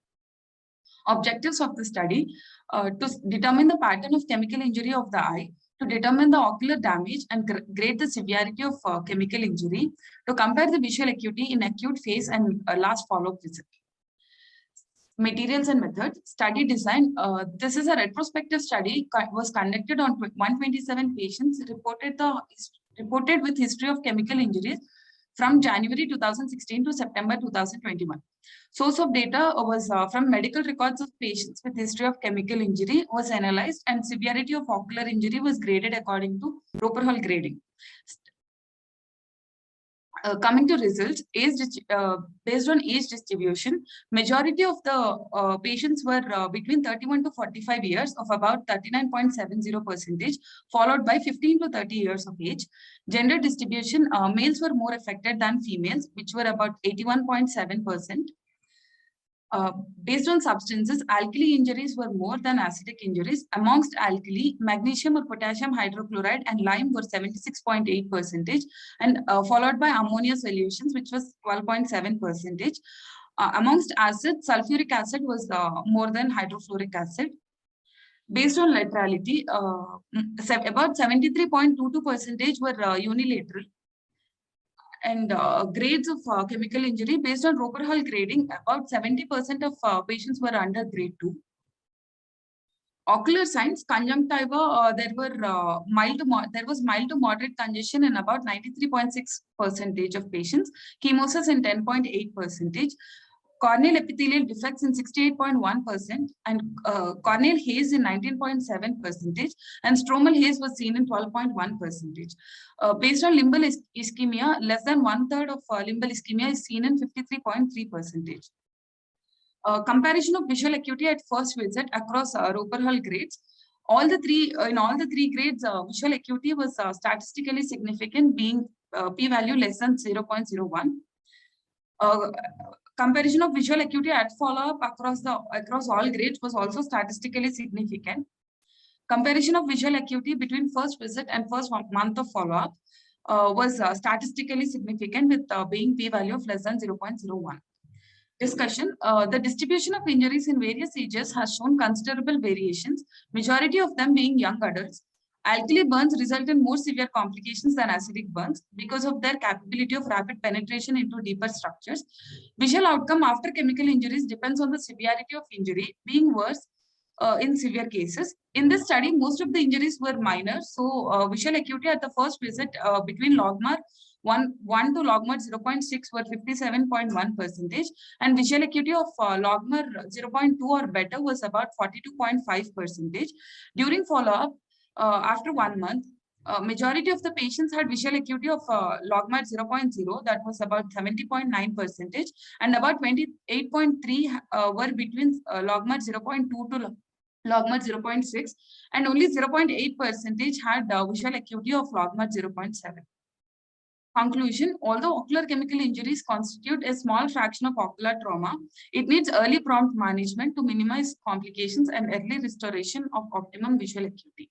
Objectives of the study to determine the pattern of chemical injury of the eye, to determine the ocular damage and grade the severity of chemical injury, to compare the visual acuity in acute phase and last follow-up visit. Materials and methods. Study design. This is a retrospective study was conducted on 127 patients reported with history of chemical injuries from January 2016 to September 2021. Source of data was from medical records of patients with history of chemical injury was analyzed, and severity of ocular injury was graded according to Roper Hall grading. Coming to results, based on age distribution, majority of the patients were between 31 to 45 years of about 39.70%, followed by 15 to 30 years of age. Gender distribution, males were more affected than females, which were about 81.7%. Based on substances, alkali injuries were more than acidic injuries. Amongst alkali, magnesium or potassium hydrochloride and lime were 76.8%, and followed by ammonia solutions, which was 12.7%. Amongst acids, sulfuric acid was more than hydrofluoric acid. Based on laterality, about 73.22% were unilateral. And grades of chemical injury based on Roper Hall grading, about 70% of patients were under grade 2. Ocular signs, conjunctiva, there was mild to moderate congestion in about 93.6% of patients, chemosis in 10.8%. Corneal epithelial defects in 68.1%, and corneal haze in 19.7%, and stromal haze was seen in 12.1%. Based on limbal ischemia, less than 1/3 of limbal ischemia is seen in 53.3%. Comparison of visual acuity at first visit across Roper Hall grades. In all the three grades, visual acuity was statistically significant, being p-value less than 0.01. Comparison of visual acuity at follow-up across all grades was also statistically significant. Comparison of visual acuity between first visit and first month of follow-up was statistically significant, with being p-value of less than 0.01. Discussion. The distribution of injuries in various ages has shown considerable variations, majority of them being young adults. Alkali burns result in more severe complications than acidic burns because of their capability of rapid penetration into deeper structures. Visual outcome after chemical injuries depends on the severity of injury, being worse in severe cases. In this study, most of the injuries were minor, so visual acuity at the first visit between logMAR 1 to logMAR 0.6 were 57.1%, and visual acuity of logMAR 0.2 or better was about 42.5%. During follow-up, after 1 month, majority of the patients had visual acuity of logMAR 0.0, that was about 70.9%, and about 28.3 were between logMAR 0.2 to logMAR 0.6, and only 0.8% had visual acuity of logMAR 0.7. Conclusion, although ocular chemical injuries constitute a small fraction of ocular trauma, it needs early prompt management to minimize complications and early restoration of optimum visual acuity.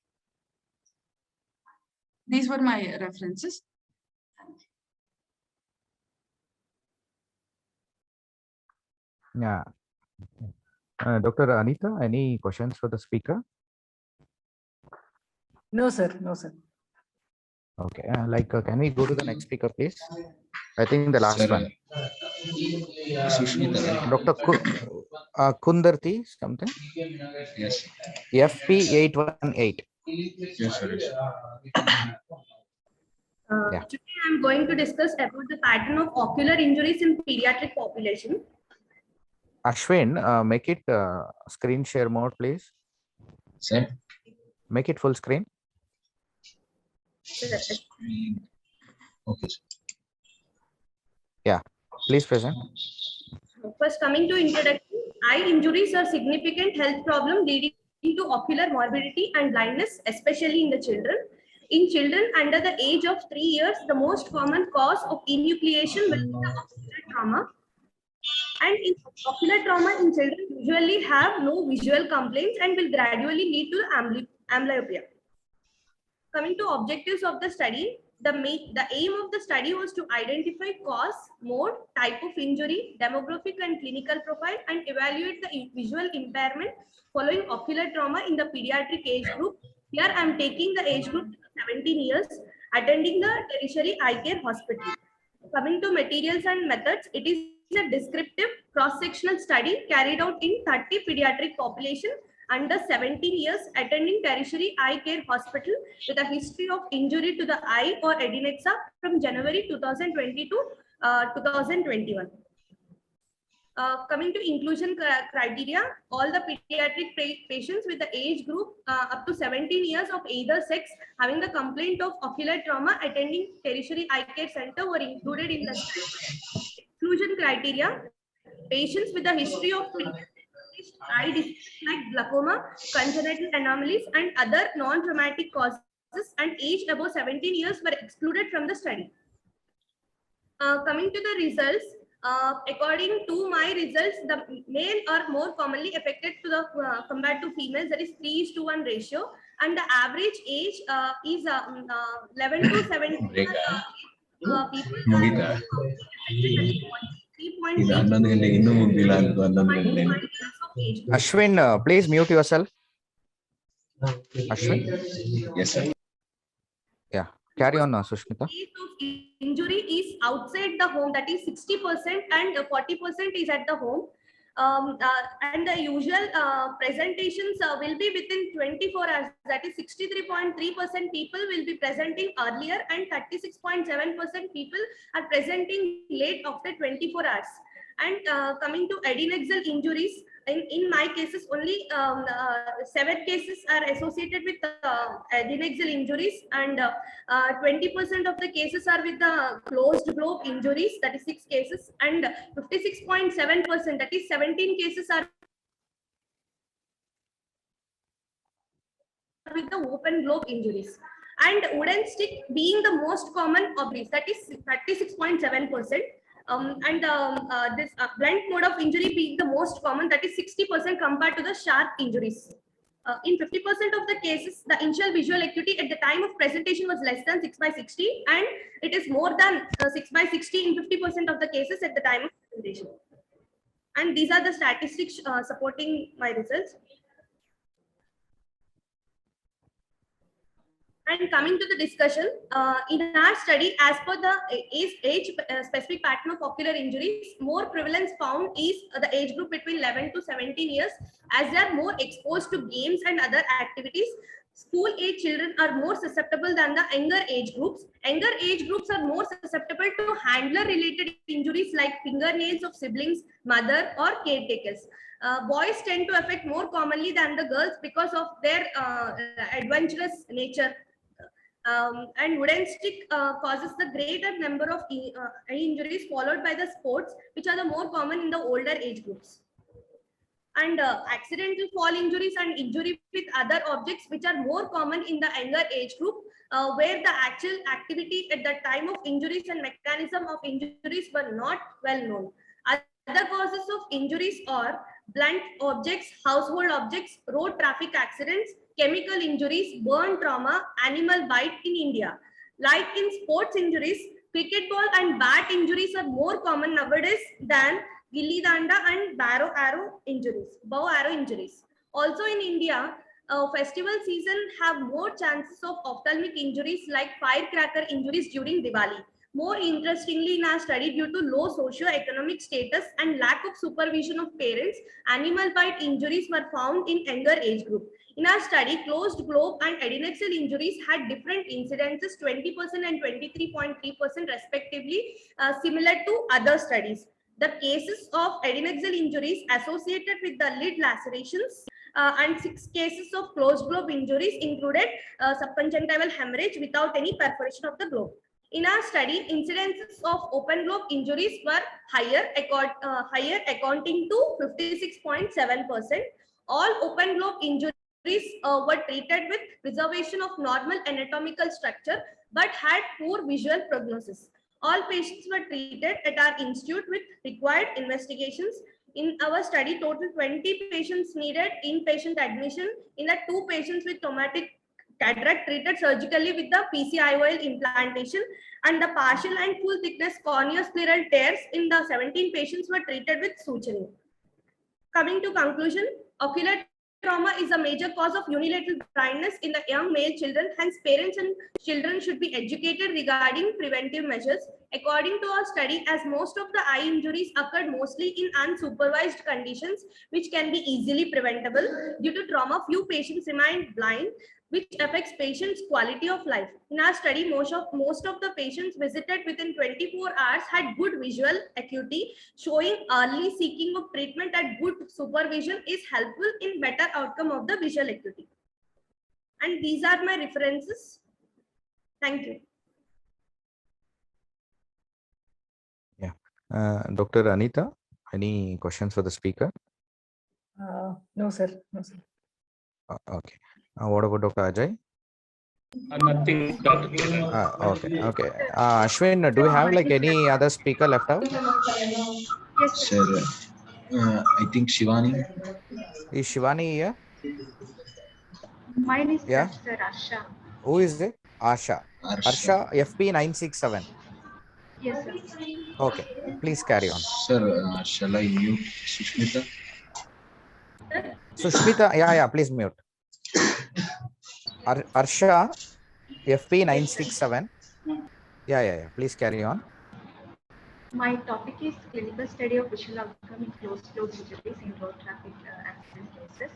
These were my references. Yeah. Dr. Anita, any questions for the speaker? No, sir. No, sir. Okay. Can we go to the next speaker, please? I think the last one. Sushmita, Dr. Kundarti, something? yes. FP818. Yes, sir. Today I'm going to discuss about the pattern of ocular injuries in pediatric population. Ashwin, make it screen share mode, please. Sir? Make it full screen. Okay. Yeah, please present. First, coming to introduction, eye injuries are significant health problem leading to ocular morbidity and blindness, especially in the children. In children under the age of 3 years, the most common cause of enucleation will be the ocular trauma. And in ocular trauma in children usually have no visual complaints and will gradually lead to amblyopia. Coming to objectives of the study, the aim of the study was to identify cause, mode, type of injury, demographic and clinical profile, and evaluate the visual impairment following ocular trauma in the pediatric age group. Here I am taking the age group 17 years, attending the tertiary eye care hospital. Coming to materials and methods, it is a descriptive cross-sectional study carried out in 30 pediatric population under 17 years attending tertiary eye care hospital with a history of injury to the eye or adnexa from January 2020 to 2021. Coming to inclusion criteria, all the pediatric patients with the age group up to 17 years of either sex having the complaint of ocular trauma attending tertiary eye care center were included in the study. Exclusion criteria, patients with a history of eye disease like glaucoma, congenital anomalies, and other non-traumatic causes and age above 17 years were excluded from the study. Coming to the results, according to my results, the male are more commonly affected to the compared to females. That is 3:1 ratio, and the average age is 11 to 17 Ashwin, please mute yourself. Ashwin? Yes, sir. Yeah, carry on, Sushmita. Injury is outside the home, that is 60%, and 40% is at the home. And the usual presentations will be within 24 hours, that is 63.3% people will be presenting earlier and 36.7% people are presenting late after 24 hours. And coming to adnexal injuries, in my cases only 7 cases are associated with adnexal injuries, and 20% of the cases are with the closed globe injuries, that is 6 cases, and 56.7%, that is 17 cases are with the open globe injuries. And wooden stick being the most common of these, that is 36.7%. This blunt mode of injury being the most common, that is 60% compared to the sharp injuries. In 50% of the cases, the initial visual acuity at the time of presentation was less than 6/60, and it is more than 6/60 in 50% of the cases at the time of presentation. And these are the statistics supporting my results. And coming to the discussion, in our study, as per the age-specific pattern of ocular injuries, more prevalence found is the age group between 11 to 17 years, as they are more exposed to games and other activities. School-age children are more susceptible than the younger age groups. Younger age groups are more susceptible to handler-related injuries like fingernails of siblings, mother, or caretakers. Boys tend to affect more commonly than the girls because of their adventurous nature. And wooden stick causes the greater number of injuries, followed by the sports, which are the more common in the older age groups. And accidental fall injuries and injury with other objects, which are more common in the younger age group, where the actual activity at the time of injuries and mechanism of injuries were not well known. Other causes of injuries are blunt objects, household objects, road traffic accidents, chemical injuries, burn trauma, animal bite in India. Like in sports injuries, cricket ball and bat injuries are more common nowadays than gilli danda and bow arrow injuries. Also in India, festival season have more chances of ophthalmic injuries like firecracker injuries during Diwali. More interestingly, in our study, due to low socio-economic status and lack of supervision of parents, animal bite injuries were found in younger age group. In our study, closed globe and adnexal injuries had different incidences, 20% and 23.3% respectively, similar to other studies. The cases of adnexal injuries associated with the lid lacerations and 6 cases of closed globe injuries included subconjunctival hemorrhage without any perforation of the globe. In our study, incidences of open globe injuries were higher accounting to 56.7%. All open globe injuries were treated with preservation of normal anatomical structure but had poor visual prognosis. All patients were treated at our institute with required investigations. In our study, total 20 patients needed inpatient admission. In that, 2 patients with traumatic cataract treated surgically with the PCIOL implantation, and the partial and full thickness corneoscleral tears in the 17 patients were treated with suturing. Coming to conclusion, ocular trauma is a major cause of unilateral blindness in the young male children. Hence, parents and children should be educated regarding preventive measures. According to our study, as most of the eye injuries occurred mostly in unsupervised conditions, which can be easily preventable. Due to trauma, few patients remain blind, which affects patients' quality of life. In our study, most of the patients visited within 24 hours had good visual acuity, showing early seeking of treatment and good supervision is helpful in better outcome of the visual acuity. And these are my references. Thank you. Yeah. Dr. Anita, any questions for the speaker? No, sir. No, sir. Okay. What about Dr. Ajay? Nothing, Dr. Okay. Ashwin, do we have like any other speaker left out? Yes, sir. I think Shivani. Is Shivani here? Mine is Yeah. Dr. Asha. Who is it? Asha. Arsha FP 967. Yes, sir. Okay. Please carry on. Sir, shall I mute Sushmita? Sushmita, yeah, please mute. Arsha FP 967. Yeah. Please carry on. My topic is clinical study of visual outcome in closed flow injuries in road traffic accident cases.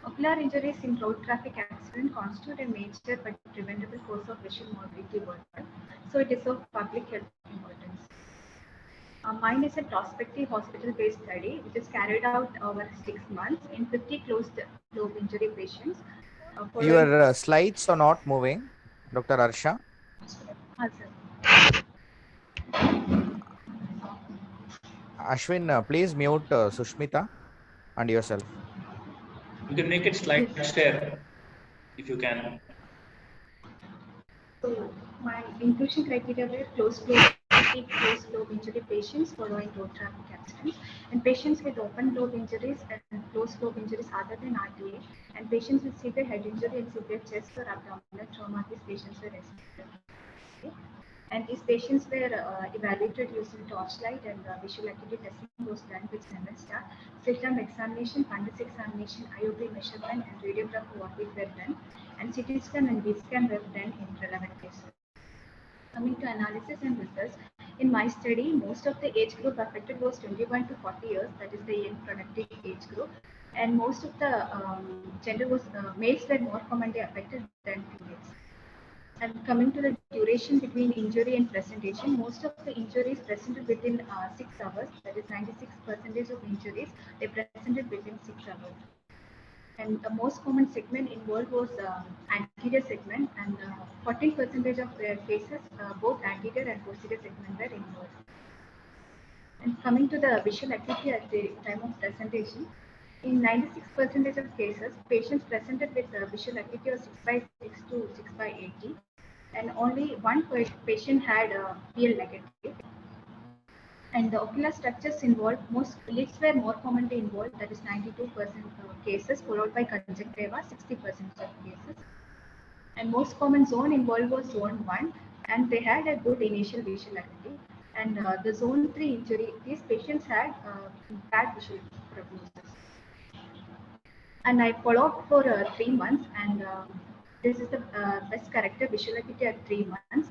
Ocular injuries in road traffic accident constitute a major but preventable cause of visual morbidity worldwide, so it is of public health importance. Mine is a prospective hospital-based study which is carried out over 6 months in 50 closed lobe injury patients. Your slides are not moving, Dr. Arsha. Ashwin, please mute Sushmita and yourself. You can make it slide share if you can. So my inclusion criteria were closed lobe injury patients following road traffic accidents, and patients with open lobe injuries and closed lobe injuries other than RTA, and patients with severe head injury and severe chest or abdominal trauma. These patients were excluded. And these patients were evaluated using torchlight, and visual acuity testing was done with Cns examination, fundus examination, IOP measurement, and radiograph Optic were done, and CT scan and B scan were done in relevant cases. Coming to analysis and results, in my study, most of the age group affected was 21 to 40 years, that is the young productive age group, and most of the gender was males were more commonly affected than females. And coming to the duration between injury and presentation, most of the injuries presented within 6 hours, that is 96% of injuries, they presented within 6 hours. And the most common segment involved was anterior segment, and 14% of their cases, both anterior and posterior segment were involved. And coming to the visual acuity at the time of presentation, in 96% of cases, patients presented with visual acuity of 6/6 to 6/80, and only one patient had PL negative. And the ocular structures involved, most lids were more commonly involved, that is 92% of cases, followed by conjunctiva, 60% of cases. And most common zone involved was zone 1, and they had a good initial visual acuity. And the zone 3 injury, these patients had bad visual prognosis. And I followed for 3 months, and this is the best corrected visual acuity at 3 months.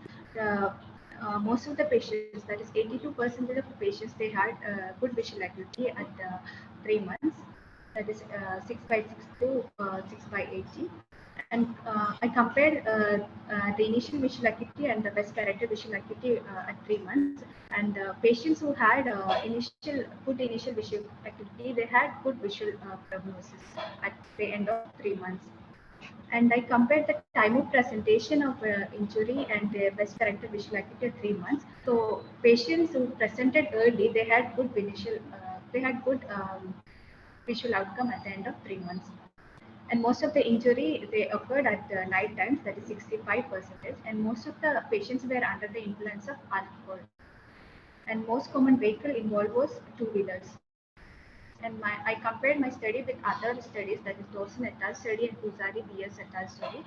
Most of the patients, that is 82% of the patients, they had good visual acuity at 3 months, that is 6/6 to 6/80. And I compared the initial visual acuity and the best corrected visual acuity at 3 months. And patients who had good initial visual acuity, they had good visual prognosis at the end of 3 months. And I compared the time of presentation of injury and the best corrected visual acuity at 3 months. So patients who presented early, they had good visual outcome at the end of 3 months. And most of the injury, they occurred at night times, that is 65%. And most of the patients were under the influence of alcohol. And most common vehicle involved was two-wheelers. And I compared my study with other studies, that is Dawson et al. Study and Puzari BS et al. Study.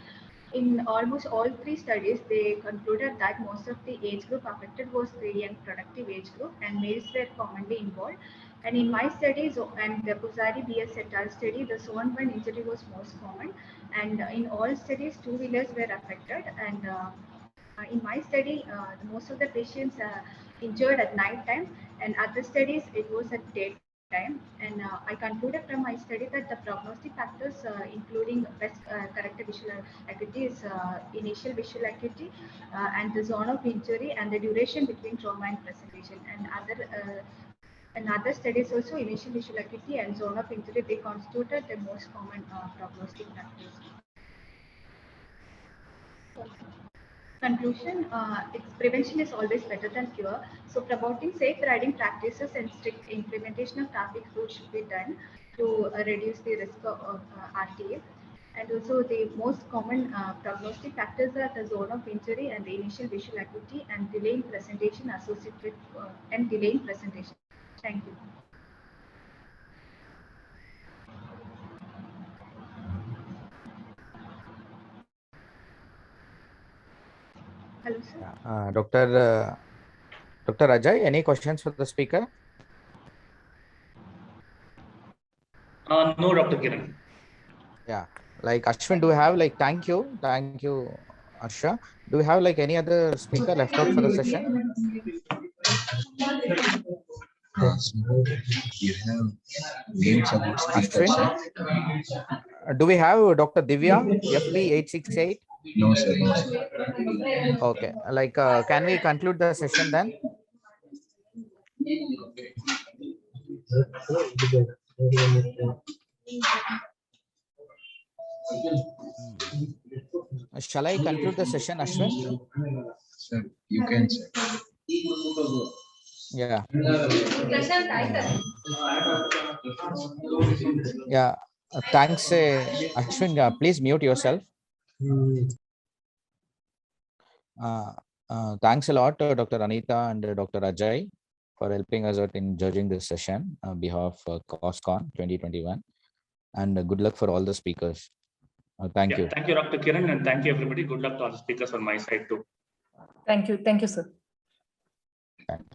In almost all three studies, they concluded that most of the age group affected was the young productive age group, and males were commonly involved. And in my studies and the Puzari BS et al. Study, the zone 1 injury was most common. And in all studies, two-wheelers were affected. And in my study, most of the patients injured at night time, and other studies, it was at daytime. And I concluded from my study that the prognostic factors, including best corrected visual acuity, is initial visual acuity and the zone of injury and the duration between trauma and presentation. And other studies also, initial visual acuity and zone of injury, they constituted the most common prognostic factors. Conclusion, prevention is always better than cure. So promoting safe riding practices and strict implementation of traffic rules should be done to reduce the risk of RTA. And also the most common prognostic factors are the zone of injury and the initial visual acuity and delaying presentation associated with and delaying presentation. Thank you. Hello, sir. Dr. Ajay, any questions for the speaker? No, Dr. Kiran. Yeah, like Ashwin, do you have like, thank you, Arsha. Do you have like any other speaker left out for the session? You have names about speakers, Ashwin? sir? Do we have Dr. Divya, FB868? No, sir. No, sir. Okay, like, can we conclude the session then? Shall I conclude the session, Ashwin? Sir, you can, sir. Yeah. Yeah. Thanks, Ashwin. Please mute yourself. Thanks a lot, Dr. Anita and Dr. Ajay, for helping us out in judging this session on behalf of COSCON 2021. And good luck for all the speakers. Thank you. Thank you, Dr. Kiran, and thank you, everybody. Good luck to all the speakers on my side too. Thank you. Thank you, sir. Thanks.